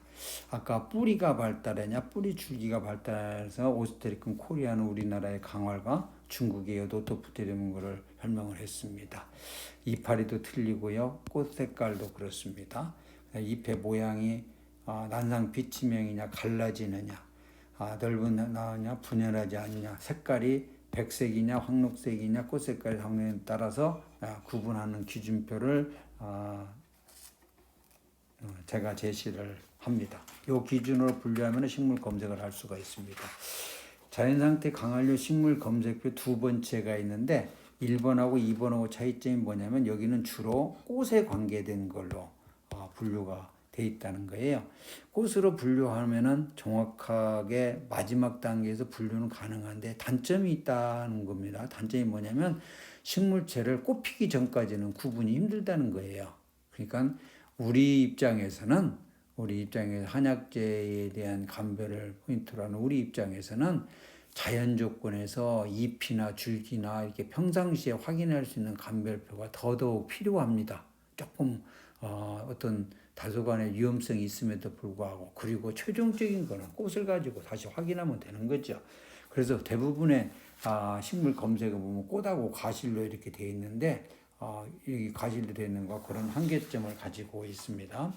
아까 뿌리가 발달하냐, 뿌리 줄기가 발달해서 오스테리큼 코리아는 우리나라의 강활과 중국의 노토프테리움을 설명을 했습니다. 이파리도 틀리고요, 꽃 색깔도 그렇습니다. 잎의 모양이 난상 비치명이냐, 갈라지느냐, 넓은 나느냐, 분열하지 않느냐, 색깔이 백색이냐, 황록색이냐, 꽃 색깔 상황에 따라서 구분하는 기준표를 제가 제시를 합니다. 이 기준으로 분류하면 식물 검색을 할 수가 있습니다. 자연상태 강활류 식물 검색표 두 번째가 있는데, 1번하고 2번하고 차이점이 뭐냐면, 여기는 주로 꽃에 관계된 걸로 분류가 돼 있다는 거예요. 꽃으로 분류하면은 정확하게 마지막 단계에서 분류는 가능한데 단점이 있다는 겁니다. 단점이 뭐냐면, 식물체를 꽃 피기 전까지는 구분이 힘들다는 거예요. 그러니까 우리 입장에서는 한약재에 대한 감별을 포인트로 하는 우리 입장에서는 자연 조건에서 잎이나 줄기나 이렇게 평상시에 확인할 수 있는 감별표가 더더욱 필요합니다. 조금 어떤 다소간의 위험성이 있음에도 불구하고, 그리고 최종적인 거는 꽃을 가지고 다시 확인하면 되는 거죠. 그래서 대부분의 식물 검색을 보면 꽃하고 가실로 이렇게 되어 있는데, 이 가실로 되어 있는 거 그런 한계점을 가지고 있습니다.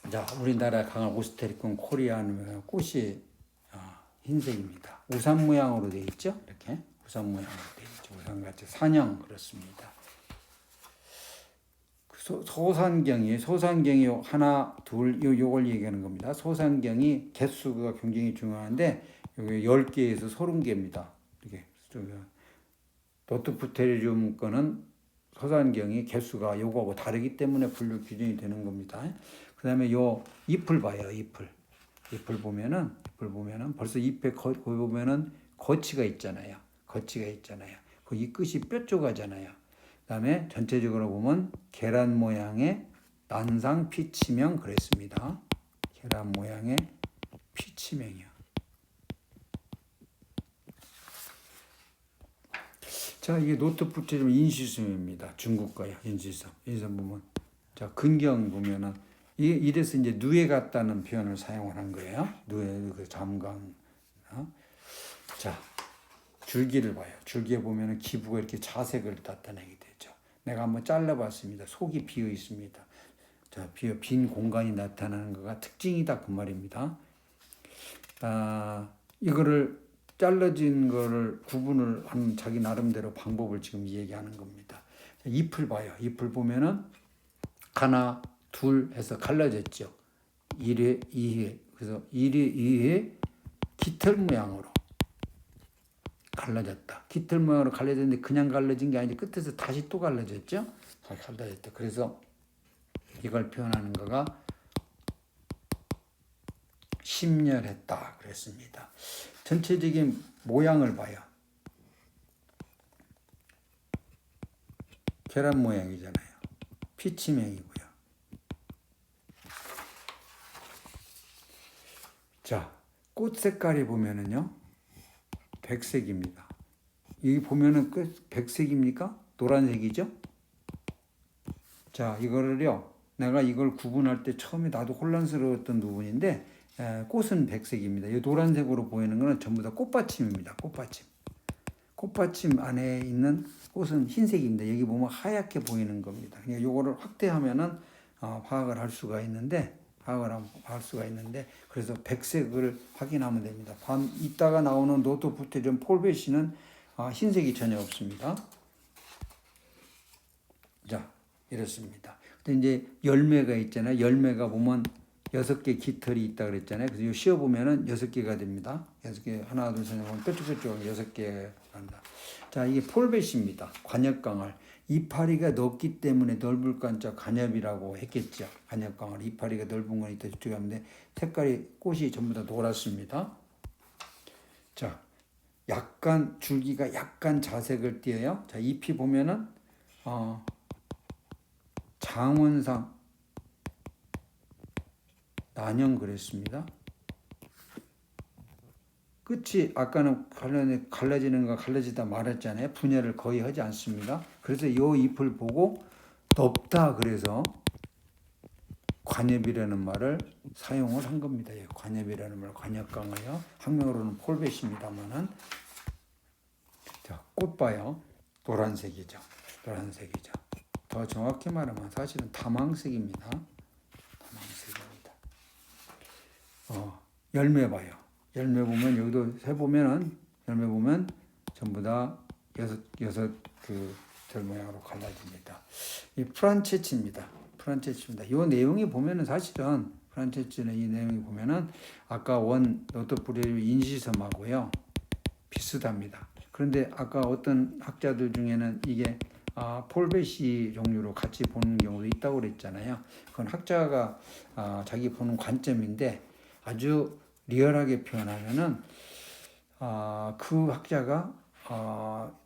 자, 우리나라 강한 오스테리콘 코리아는 꽃이 흰색입니다. 우산 모양으로 되어 있죠. 이렇게 우산 모양으로 되어 있죠. 우산같이 산형 그렇습니다. 소산경이 하나, 둘, 요걸 얘기하는 겁니다. 소산경이 개수가 굉장히 중요한데, 여기 10개에서 30개입니다. 이렇게 노트프테리움 거는 소산경이 개수가 요거하고 다르기 때문에 분류 기준이 되는 겁니다. 그 다음에 요 잎을 봐요. 잎을 보면은 벌써 잎에 보면은 거치가 있잖아요. 그 잎 끝이 뾰족하잖아요. 그 다음에 전체적으로 보면 계란 모양의 난상 피치명 그랬습니다. 계란 모양의 피치맹이요. 자, 이게 노트북처럼 인시섬입니다. 중국 거예요. 인시섬. 인시섬 보면, 자, 근경 보면은 이래서 이제 누에 같다는 표현을 사용을 한 거예요. 누에 그 잠강. 자, 줄기를 봐요. 줄기에 보면은 기부가 이렇게 자색을 나타내게 되죠. 내가 한번 잘라봤습니다. 속이 비어 있습니다. 자, 빈 공간이 나타나는 거가 특징이다 그 말입니다. 이거를 잘라진 거를 구분을 하는 자기 나름대로 방법을 지금 얘기하는 겁니다. 잎을 봐요. 잎을 보면은 하나, 둘 해서 갈라졌죠. 1회, 2회. 그래서 1회, 2회 깃털 모양으로 갈라졌다. 깃털 모양으로 갈라졌는데 그냥 갈라진 게 아니라 끝에서 다시 또 갈라졌죠. 갈라졌다. 그래서 이걸 표현하는 거가 심렬했다 그랬습니다. 전체적인 모양을 봐요. 계란 모양이잖아요. 피치맹이고요. 자, 꽃 색깔이 보면은요, 백색입니다. 여기 보면은 백색입니까? 노란색이죠? 자, 이거를요, 내가 이걸 구분할 때 처음에 나도 혼란스러웠던 부분인데, 꽃은 백색입니다. 이 노란색으로 보이는 것은 전부 다 꽃받침입니다. 꽃받침. 꽃받침 안에 있는 꽃은 흰색입니다. 여기 보면 하얗게 보이는 겁니다. 그냥 요거를 확대하면은 파악을 할 수가 있는데, 그래서 백색을 확인하면 됩니다. 이따가 나오는 노트부테리움 폴베시는 흰색이 전혀 없습니다. 자, 이렇습니다. 근데 이제 열매가 있잖아요. 열매가 보면 6개 깃털이 있다 그랬잖아요. 그래서 씌워 보면은 6개가 됩니다. 6개, 하나, 둘, 셋, 넷, 뾰족뾰족 6개 한다. 자, 이게 폴벳입니다. 관엽강을. 이파리가 넓기 때문에 넓을 간자 관엽이라고 했겠죠. 관엽강을. 이파리가 넓은 건 이따 저쪽에 하는데 색깔이 꽃이 전부 다 노랗습니다. 자, 약간 줄기가 약간 자색을 띠어요. 자, 잎이 보면은 장원상 난영 그랬습니다. 끝이 아까는 갈라지는가 갈라지다 말했잖아요. 분열을 거의 하지 않습니다. 그래서 이 잎을 보고 넓다 그래서 관엽이라는 말을 사용을 한 겁니다. 관엽이라는 말, 관엽강하여 학명으로는 폴벳입니다만은 자, 꽃 봐요. 노란색이죠. 더 정확히 말하면 사실은 다망색입니다. 열매 봐요. 열매 보면 여기도 세보면은 열매 보면 전부 다 여섯 들 모양으로 갈라집니다. 이 프란체치입니다. 이 내용이 보면은 사실은 프란체치는 이 내용이 보면은 아까 원 노트북의 인시섬하고요 비슷합니다. 그런데 아까 어떤 학자들 중에는 이게 폴베시 종류로 같이 보는 경우도 있다고 그랬잖아요. 그건 학자가 자기 보는 관점인데 아주 리얼하게 표현하면은 그 학자가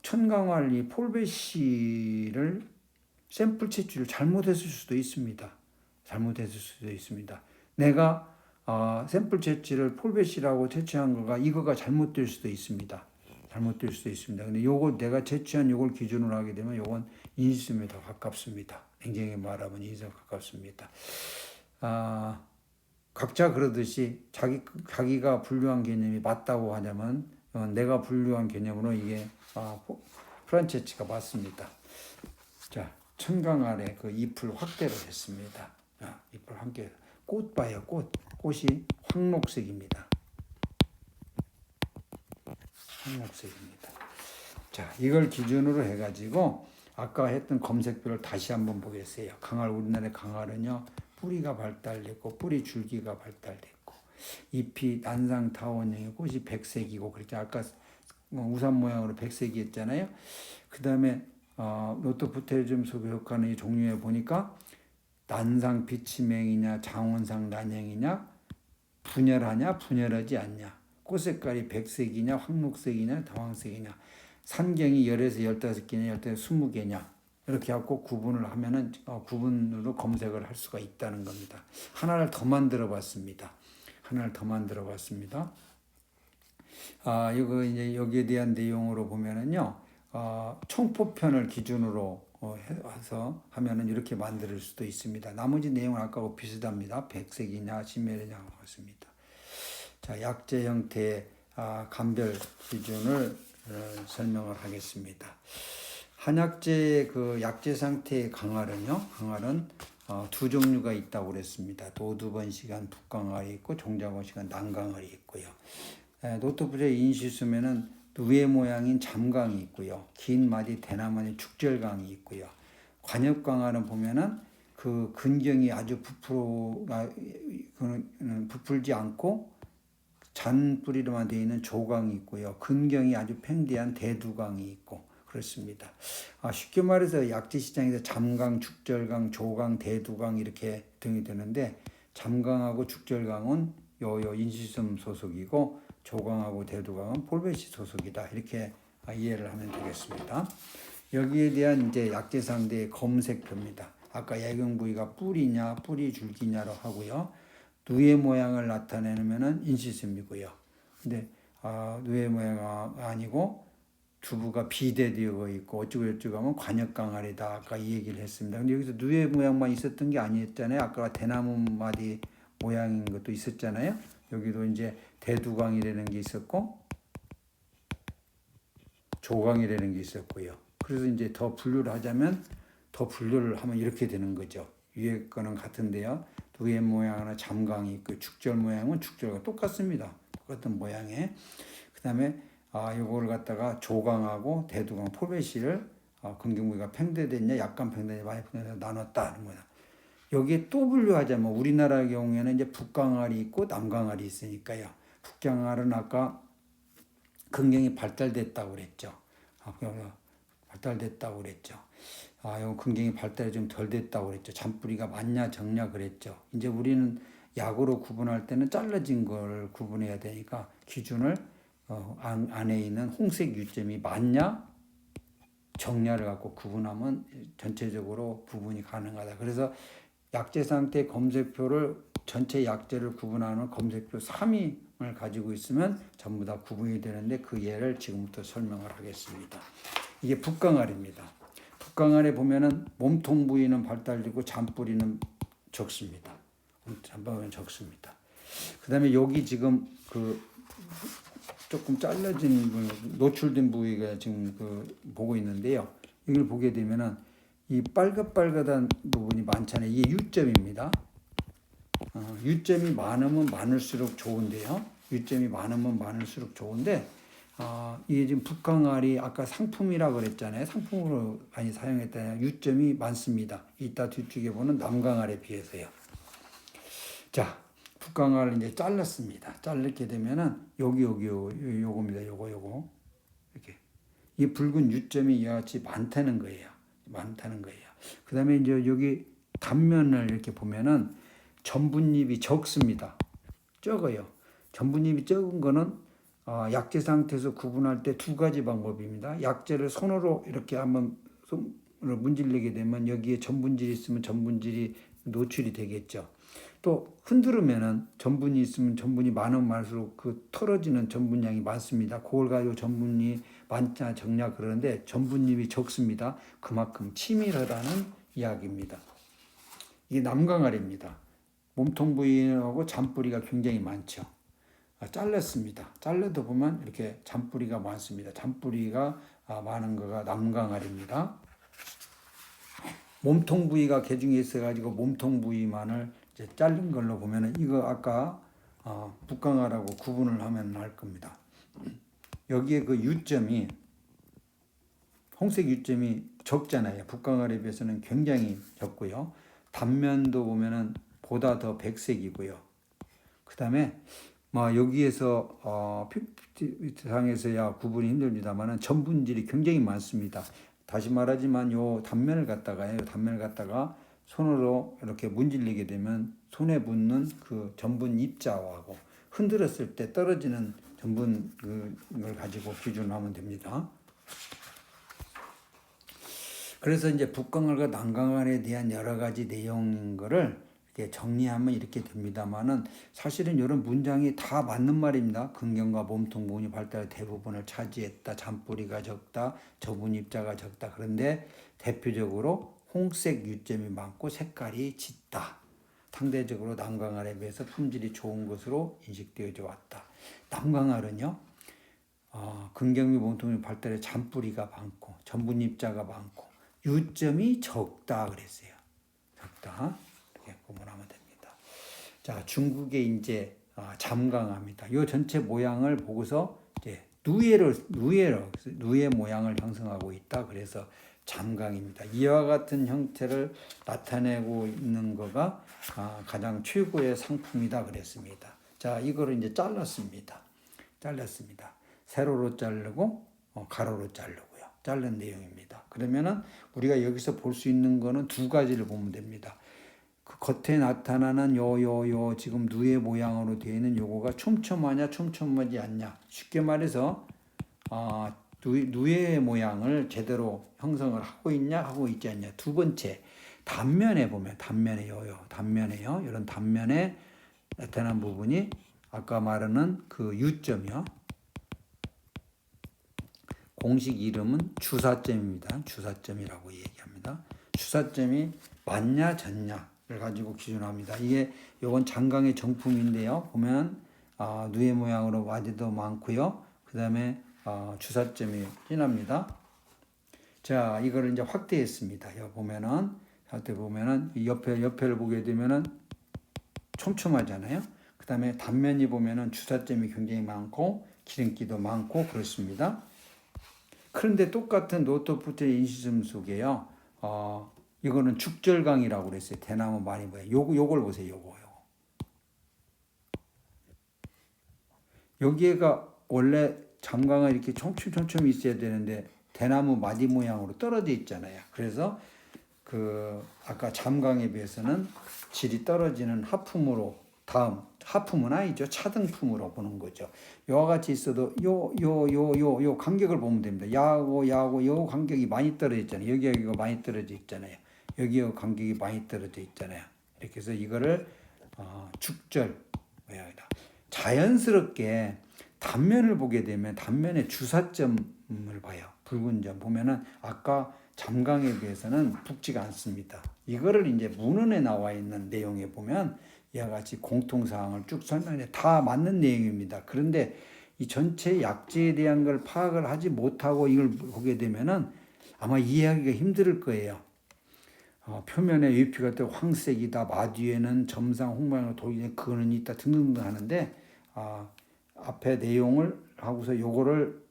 천강활 이 폴베시를 샘플 채취를 잘못했을 수도 있습니다. 내가 샘플 채취를 폴베시라고 채취한 거가 이거가 잘못될 수도 있습니다. 근데 요거 내가 채취한 요걸 기준으로 하게 되면 요건 인시섬에 더 가깝습니다. 냉정히 말하면 인시섬에 가깝습니다. 각자 그러듯이 자기가 분류한 개념이 맞다고 하자면 내가 분류한 개념으로 이게 프란체치가 맞습니다. 자, 천강 아래 그 잎을 확대를 했습니다. 잎을 함께 꽃 봐요. 꽃이 황록색입니다. 자, 이걸 기준으로 해가지고 아까 했던 검색표를 다시 한번 보겠어요. 우리나라의 강화는요. 뿌리가 발달됐고 뿌리 줄기가 발달됐고 잎이 난상 타원형의 꽃이 백색이고 그렇게 아까 우산 모양으로 백색이 했잖아요. 그 다음에 노트부테리움 속에 속하는 이 종류에 보니까 난상 피치맹이냐 장원상 난영이냐 분열하냐 분열하지 않냐 꽃 색깔이 백색이냐 황록색이냐 다황색이냐 산경이 10에서 15개냐 20개냐 이렇게 하고 구분을 하면은 구분으로 검색을 할 수가 있다는 겁니다. 하나를 더 만들어 봤습니다. 이거 이제 여기에 대한 내용으로 보면은요, 총포편을 기준으로 해서 하면은 이렇게 만들 수도 있습니다. 나머지 내용은 아까하고 비슷합니다. 백색이냐, 시메리냐 같습니다. 자, 약재 형태의 감별 기준을 설명을 하겠습니다. 한약재의 그 약재 상태의 강활은 두 종류가 있다고 그랬습니다. 노두번식한 북강활이 있고 종자번식한 남강활이 있고요. 노트부의 인시수면은 누에 모양인 잠강이 있고요. 긴 마디 대나무의 축절강이 있고요. 관엽강활은 보면은 그 근경이 아주 부풀지 않고 잔뿌리로만 되어 있는 조강이 있고요. 근경이 아주 팽대한 대두강이 있고 그렇습니다. 쉽게 말해서 약재시장에서 잠강, 축절강, 조강, 대두강 이렇게 등이 되는데 잠강하고 축절강은 요 인시섬 소속이고 조강하고 대두강은 폴베시 소속이다. 이렇게 이해를 하면 되겠습니다. 여기에 대한 이제 약재 상대의 검색표입니다. 아까 야경 부위가 뿌리냐, 뿌리 줄기냐로 하고요. 누에 모양을 나타내면은 인시섬이고요. 근데 누에 모양 아니고 두부가 비대되어 있고 어쩌고 하면 관역강활이다. 아까 이 얘기를 했습니다. 근데 여기서 누에 모양만 있었던 게 아니었잖아요. 아까 대나무 마디 모양인 것도 있었잖아요. 여기도 이제 대두강이라는 게 있었고 조강이라는 게 있었고요. 그래서 이제 더 분류를 하자면 이렇게 되는 거죠. 위에 거는 같은데요. 누에 모양은 잠강이 있고 축절 모양은 축절과 똑같습니다. 똑같은 모양에. 그다음에 요거를 갖다가 조강하고 대두강 폴베시를 근경부위가 팽대됐냐 약간 팽대냐 많이 팽대냐 나눴다 하는 거야. 여기에 또 분류하자면 우리나라 경우에는 이제 북강활이 있고 남강활이 있으니까요. 북강활은 아까 근경이 발달됐다고 그랬죠. 요 근경이 발달이 좀 덜 됐다고 그랬죠. 잔뿌리가 많냐 적냐 그랬죠. 이제 우리는 약으로 구분할 때는 잘라진 걸 구분해야 되니까 기준을 안에 있는 홍색 유점이 많냐 적냐를 갖고 구분하면 전체적으로 구분이 가능하다. 그래서 약재 상태 검색표를 전체 약재를 구분하는 검색표 3임을 가지고 있으면 전부 다 구분이 되는데 그 예를 지금부터 설명을 하겠습니다. 이게 북강활입니다. 북강활에 보면은 몸통 부위는 발달되고 잔뿌리는 적습니다. 잔뿌리는 적습니다. 그다음에 여기 지금 그 조금 잘라진 노출된 부위가 지금 보고 있는데요. 이걸 보게 되면은 이 빨갛빨갛한 부분이 많잖아요. 이게 유점입니다. 유점이 많으면 많을수록 좋은데요. 유점이 많으면 많을수록 좋은데 이게 지금 북강활이 아까 상품이라 그랬잖아요. 상품으로 많이 사용했다면 유점이 많습니다. 이따 뒤쪽에 보는 남강활에 비해서요. 자, 북강활을 이제 잘랐습니다. 자르게 되면은 요겁니다. 요거 이렇게 이 붉은 유점이 이와 같이 많다는 거예요. 그다음에 이제 여기 단면을 이렇게 보면은 전분잎이 적습니다. 적어요. 전분잎이 적은 거는 약재 상태에서 구분할 때 두 가지 방법입니다. 약재를 손으로 이렇게 한번 손으로 문질리게 되면 여기에 전분질이 있으면 전분질이 노출이 되겠죠. 또 흔들으면은 전분이 있으면 전분이 많으면 많을수록 그 털어지는 전분량이 많습니다. 그걸 가지고 전분이 많냐 적냐 그러는데 전분잎이 적습니다. 그만큼 치밀하다는 이야기입니다. 이게 남강활입니다. 몸통 부위하고 잔뿌리가 굉장히 많죠. 잘랐습니다. 잘라도 보면 이렇게 잔뿌리가 많습니다. 잔뿌리가 많은 거가 남강활입니다. 몸통 부위가 개중에 있어가지고 몸통 부위만을 이제 자른 걸로 보면은 이거 아까 북강활하고 구분을 하면 알 겁니다. 여기에 그 유점이 홍색 유점이 적잖아요. 북강활에 비해서는 굉장히 적고요. 단면도 보면은 보다 더 백색이고요. 그 다음에 여기에서 PPT상에서야 구분이 힘듭니다만은 전분질이 굉장히 많습니다. 다시 말하지만 요 단면을 갖다가 손으로 이렇게 문질리게 되면 손에 붙는 그 전분 입자하고 흔들었을 때 떨어지는 전분을 가지고 기준하면 됩니다. 그래서 이제 북강을과 남강을에 대한 여러 가지 내용인 거를 이렇게 정리하면 이렇게 됩니다만은 사실은 이런 문장이 다 맞는 말입니다. 근경과 몸통 부분이 발달의 대부분을 차지했다. 잔뿌리가 적다. 저분입자가 적다. 그런데 대표적으로 홍색 유점이 많고 색깔이 짙다. 상대적으로 남강을에 비해서 품질이 좋은 것으로 인식되어져 왔다. 남강을은요, 근경미 몸통이 발달에 잔뿌리가 많고 전분입자가 많고 유점이 적다 그랬어요. 적다. 이렇게 구분하면 됩니다. 자, 중국의 이제 잠강합니다. 이 전체 모양을 보고서 이제 누에 모양을 형성하고 있다. 그래서 잠강입니다. 이와 같은 형태를 나타내고 있는 거가 가장 최고의 상품이다 그랬습니다. 자, 이거를 이제 잘랐습니다. 세로로 자르고 가로로 자르고요. 자른 내용입니다. 그러면은 우리가 여기서 볼 수 있는 거는 두 가지를 보면 됩니다. 그 겉에 나타나는 요 지금 누의 모양으로 되어 있는 요거가 촘촘하냐 촘촘하지 않냐. 쉽게 말해서 누의 모양을 제대로 형성을 하고 있냐 하고 있지 않냐. 두 번째, 단면에 보면 단면에요. 이런 단면에 나타난 부분이 아까 말하는 그 유점이요. 공식 이름은 주사점입니다. 주사점이라고 얘기합니다. 주사점이 맞냐 졌냐를 가지고 기준합니다. 요건 장강의 정품인데요. 보면 누의 모양으로 와지도 많고요. 그 다음에 주사점이 진합니다. 자, 이거를 이제 확대했습니다. 여기 보면은 옆에를 보게 되면은 촘촘하잖아요. 그 다음에 단면이 보면은 주사점이 굉장히 많고 기름기도 많고 그렇습니다. 그런데 똑같은 노트푸트의 인시점 속에요. 이거는 죽절강이라고 그랬어요. 대나무 많이 보여. 요걸 보세요. 요거. 여기가 원래 잠강은 이렇게 촘촘히 있어야 되는데 대나무 마디 모양으로 떨어져 있잖아요. 그래서 아까 잠강에 비해서는 질이 떨어지는 하품으로 하품은 아니죠. 차등품으로 보는 거죠. 요와 같이 있어도 요 간격을 보면 됩니다. 야하고 요 간격이 많이 떨어져 있잖아요. 여기가 많이 떨어져 있잖아요. 여기가 간격이 많이 떨어져 있잖아요. 이렇게 해서 이거를 죽절 모양이다. 자연스럽게 단면을 보게 되면 단면에 주사점을 봐요. 붉은 점 보면은 아까 잠강에 비해서는 붉지가 않습니다. 이거를 이제 문헌에 나와 있는 내용에 보면 이와 같이 공통사항을 쭉 설명해 다 맞는 내용입니다. 그런데 이 전체 약재에 대한 걸 파악을 하지 못하고 이걸 보게 되면은 아마 이해하기가 힘들 거예요. 표면에 유피가 또 황색이다, 마뒤에는 점상, 홍방으로 돌기에 근원이 있다 등등등 하는데 앞에 내용을 하고서 요거를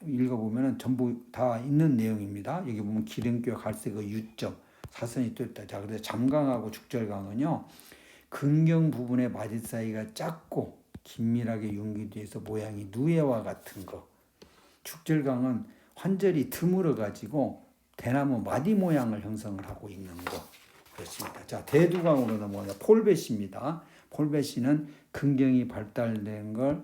읽어보면은 전부 다 있는 내용입니다. 여기 보면 기름기와 갈색의 유점, 사선이 또 있다. 자, 그래서 잠강하고 죽절강은요, 근경 부분의 마디 사이가 작고 긴밀하게 융기돼서 모양이 누에와 같은 거. 죽절강은 환절이 드물어 가지고 대나무 마디 모양을 형성을 하고 있는 거. 그렇습니다. 자, 대두강으로 넘어가자. 폴베시입니다. 폴베시는 근경이 발달된 걸,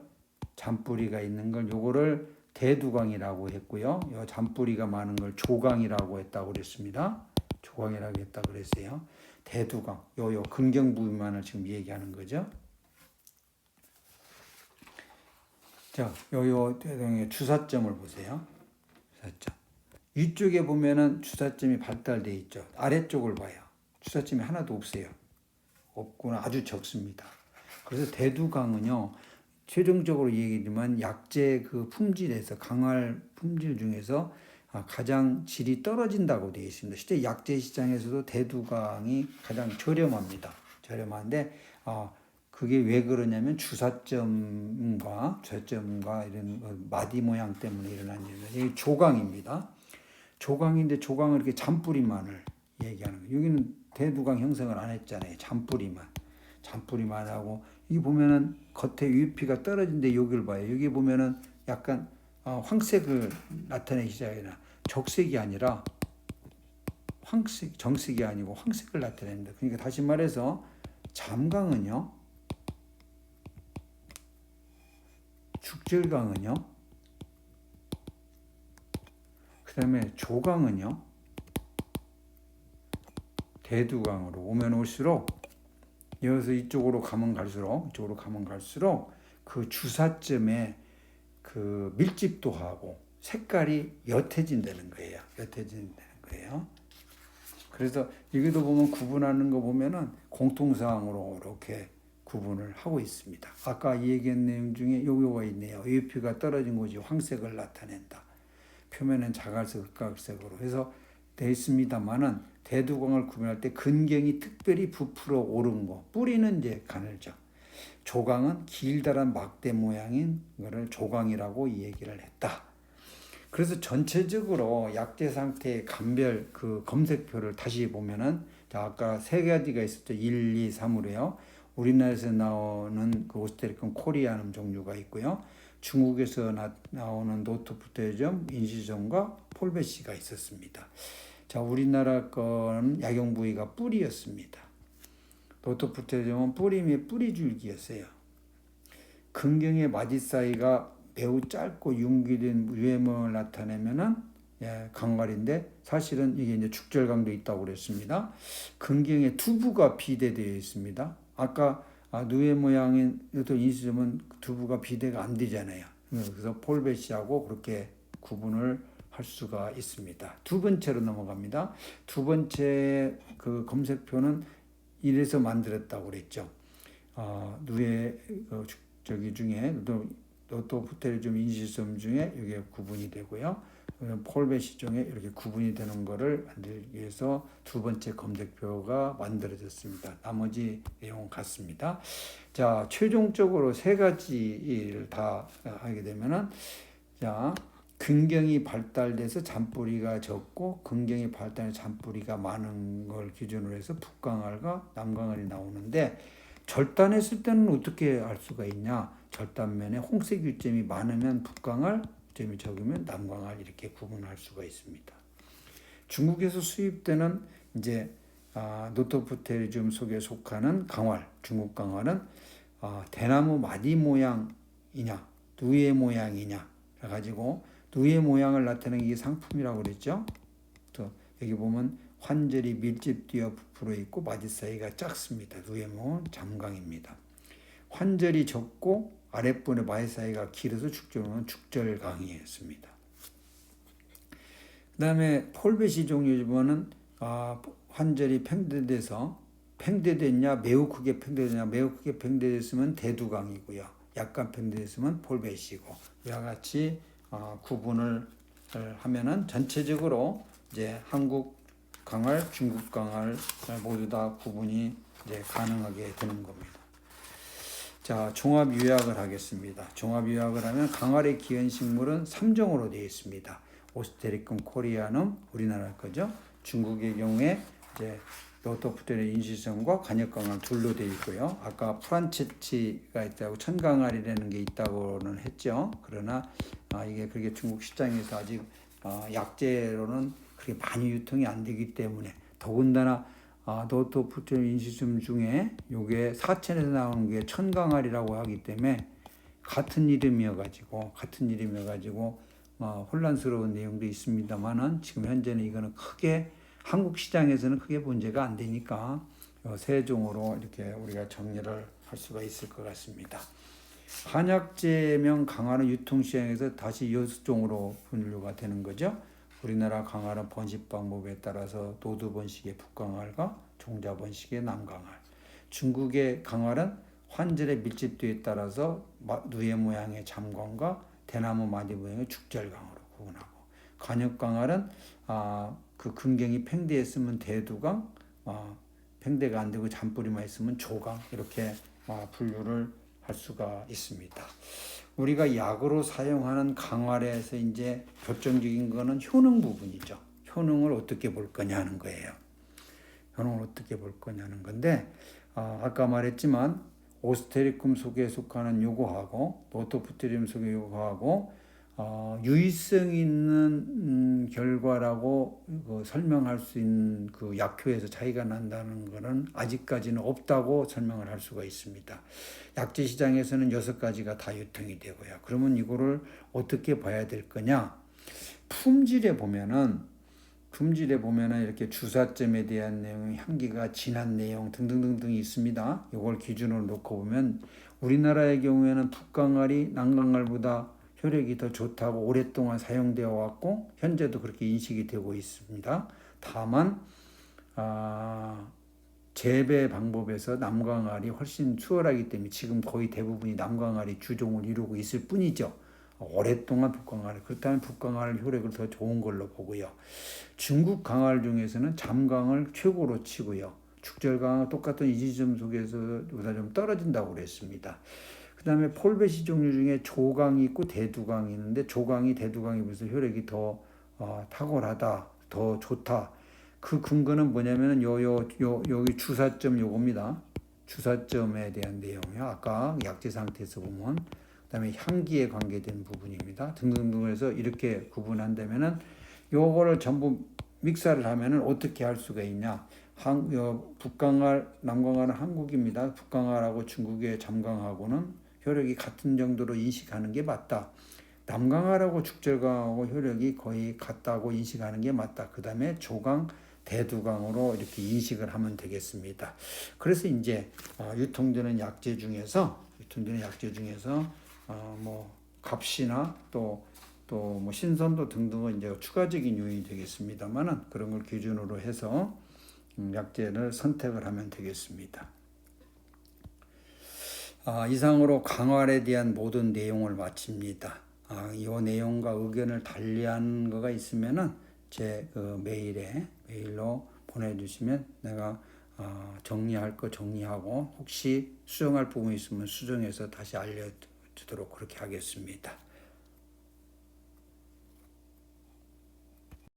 잔뿌리가 있는 걸, 요거를 대두강이라고 했고요. 요 잔뿌리가 많은 걸 조강이라고 했다고 그랬습니다. 조강이라고 했다고 그랬어요. 대두강, 요 근경 부분만을 지금 얘기하는 거죠. 자, 요 대동의 주사점을 보세요. 주사점. 위쪽에 보면은 주사점이 발달되어 있죠. 아래쪽을 봐요. 주사점이 하나도 없어요. 없구나, 아주 적습니다. 그래서 대두강은요, 최종적으로 얘기지만 약재 그 품질에서 강할 품질 중에서 가장 질이 떨어진다고 되어 있습니다. 실제 약재 시장에서도 대두강이 가장 저렴합니다. 저렴한데 그게 왜 그러냐면 주사점과 이런 마디 모양 때문에 일어난 일입니다. 이게 조강입니다. 조강인데 조강을 이렇게 잔뿌리만을 얘기하는 거예요. 여기는 대두강 형성을 안 했잖아요. 잔뿌리만 하고 이 보면은 겉에 유피가 떨어진데 여기를 봐요. 여기 보면은 약간 황색을 나타내기 시작해요. 적색이 아니라 정색이 아니고 황색을 나타낸다. 그러니까 다시 말해서 잠강은요, 죽절강은요, 그 다음에 조강은요, 대두강으로 오면 올수록 여기서 이쪽으로 가면 갈수록 그 주사점에 그 밀집도하고 색깔이 옅어진다는 거예요. 그래서 여기도 보면 구분하는 거 보면은 공통사항으로 이렇게 구분을 하고 있습니다. 아까 얘기한 내용 중에 요거가 있네요. UV가 떨어진 곳이 황색을 나타낸다. 표면은 자갈색, 극각색으로 해서 되어 있습니다만은 대두광을 구분할 때 근경이 특별히 부풀어 오른 거, 뿌리는 이제 가늘죠. 조광은 길다란 막대 모양인 거를 조광이라고 이 얘기를 했다. 그래서 전체적으로 약재 상태의 감별 그 검색표를 다시 보면은 아까 세 가지가 있었죠. 1, 2, 3으로요. 우리나라에서 나오는 그 오스테리콤 코리아눔 종류가 있고요. 중국에서 나오는 노트푸테리움, 인시점과 폴베시가 있었습니다. 자, 우리나라 거는 약용 부위가 뿌리였습니다. 노트푸테리움은 뿌리줄기였어요. 근경의 마디 사이가 매우 짧고 융기된 유해모양을 나타내면은 강갈인데 사실은 이게 이제 축절강도 있다고 그랬습니다. 근경의 두부가 비대되어 있습니다. 아까 누에 모양인 인시점은 두부가 비대가 안 되잖아요. 그래서 폴베시하고 그렇게 구분을 할 수가 있습니다. 두 번째로 넘어갑니다. 두 번째 그 검색표는 이래서 만들었다고 그랬죠. 누에 저기 중에 노트푸테리움 인시점 중에 이게 구분이 되고요. 폴베시 중에 이렇게 구분이 되는 거를 만들기 위해서 두 번째 검색표가 만들어졌습니다. 나머지 내용 같습니다. 자, 최종적으로 세 가지를 다 하게 되면은 자, 근경이 발달돼서 잔뿌리가 적고 근경이 발달해서 잔뿌리가 많은 걸 기준으로 해서 북강알과 남강알이 나오는데 절단했을 때는 어떻게 알 수가 있냐? 절단면에 홍색 유점이 많으면 북강알, 유점이 적으면 남강알 이렇게 구분할 수가 있습니다. 중국에서 수입되는 이제 노트푸테리움 속에 속하는 강활, 중국 강활은 대나무 마디 모양이냐, 누에 모양이냐 그래가지고 누에 모양을 나타내는 게 상품이라고 그랬죠. 또 여기 보면 환절이 밀집되어 부풀어 있고 마디 사이가 작습니다. 누에 모양은 잠강입니다. 환절이 적고 아랫부분의 마디 사이가 길어서 축절은 축절강이었습니다. 그 다음에 폴베시 종류 보면은 환절이 팽대됐냐 매우 크게 팽대됐냐 매우 크게 팽대됐으면 대두강이고요. 약간 팽대됐으면 폴베시고 이와 같이 구분을 하면은 전체적으로 이제 한국 강알, 중국 강알 모두 다 구분이 이제 가능하게 되는 겁니다. 자, 종합 요약을 하겠습니다. 종합 요약을 하면 강알의 기원 식물은 3종으로 되어 있습니다. 오스테리콤 코리아눔 우리나라 거죠. 중국의 경우에 이제 노트푸테리움 인시점과 관역강알 둘로 되어 있고요. 아까 프란체치가 있다고 천강알이라는 게 있다고는 했죠. 그러나 이게 그렇게 중국 시장에서 아직 약재로는 그렇게 많이 유통이 안 되기 때문에 더군다나 노트푸테리움 인시점 중에 요게 사천에서 나오는 게 천강알이라고 하기 때문에 같은 이름이어가지고 혼란스러운 내용도 있습니다만은 지금 현재는 이거는 크게 한국 시장에서는 크게 문제가 안 되니까 세 종으로 이렇게 우리가 정리를 할 수가 있을 것 같습니다. 한약재명 강화는 유통시장에서 다시 6종으로 분류가 되는 거죠. 우리나라 강화는 번식 방법에 따라서 노두 번식의 북강알과 종자 번식의 남강알. 중국의 강화는 환절의 밀집도에 따라서 누에 모양의 잠광과 대나무 마디 모양의 축절강으로 구분하고, 관역강알은 그 근경이 팽대했으면 대두강, 팽대가 안 되고 잔뿌리만 있으면 조강 이렇게 분류를 할 수가 있습니다. 우리가 약으로 사용하는 강활에서 이제 결정적인 거는 효능 부분이죠. 효능을 어떻게 볼 거냐는 거예요. 효능을 어떻게 볼 거냐는 건데 아까 말했지만 오스테리콤 속에 속하는 요거하고 노트푸테리움 속에 요거하고 유의성 있는 결과라고 설명할 수 있는 그 약효에서 차이가 난다는 것은 아직까지는 없다고 설명을 할 수가 있습니다. 약재 시장에서는 6가지가 다 유통이 되고요. 그러면 이거를 어떻게 봐야 될 거냐? 품질에 보면은 품질에 보면은 이렇게 주사점에 대한 내용, 향기가 진한 내용 등등등등이 있습니다. 이걸 기준으로 놓고 보면 우리나라의 경우에는 북강알이 남강알보다 효력이 더 좋다고 오랫동안 사용되어 왔고 현재도 그렇게 인식이 되고 있습니다. 다만 재배 방법에서 남강알이 훨씬 수월하기 때문에 지금 거의 대부분이 남강알이 주종을 이루고 있을 뿐이죠. 오랫동안 북강알, 그렇다면 북강알 효력을 더 좋은 걸로 보고요. 중국 강알 중에서는 잠강을 최고로 치고요. 축절강은 똑같은 이지점 속에서보다 좀 떨어진다고 그랬습니다. 그 다음에 폴베시 종류 중에 조강이 있고 대두강이 있는데 조강이 대두강에 비해서 효력이 더 탁월하다, 더 좋다. 그 근거는 뭐냐면은 여기 주사점 요겁니다. 주사점에 대한 내용이요. 아까 약재 상태에서 보면 그다음에 향기에 관계된 부분입니다. 등등등 해서 이렇게 구분한다면은 요거를 전부 믹사를 하면은 어떻게 할 수가 있냐? 북강알, 남강알은 한국입니다. 북강알하고 중국의 잠강하고는 효력이 같은 정도로 인식하는 게 맞다. 남강알하고 축절강하고 효력이 거의 같다고 인식하는 게 맞다. 그 다음에 조강, 대두강으로 이렇게 인식을 하면 되겠습니다. 그래서 이제 유통되는 약재 중에서 뭐 값이나 또 뭐 신선도 등등은 이제 추가적인 요인이 되겠습니다만은 그런 걸 기준으로 해서 약재를 선택을 하면 되겠습니다. 이상으로 강활에 대한 모든 내용을 마칩니다. 이 내용과 의견을 달리한 거가 있으면은 제 메일로 보내주시면 내가 정리할 거 정리하고 혹시 수정할 부분이 있으면 수정해서 다시 알려주도록 그렇게 하겠습니다.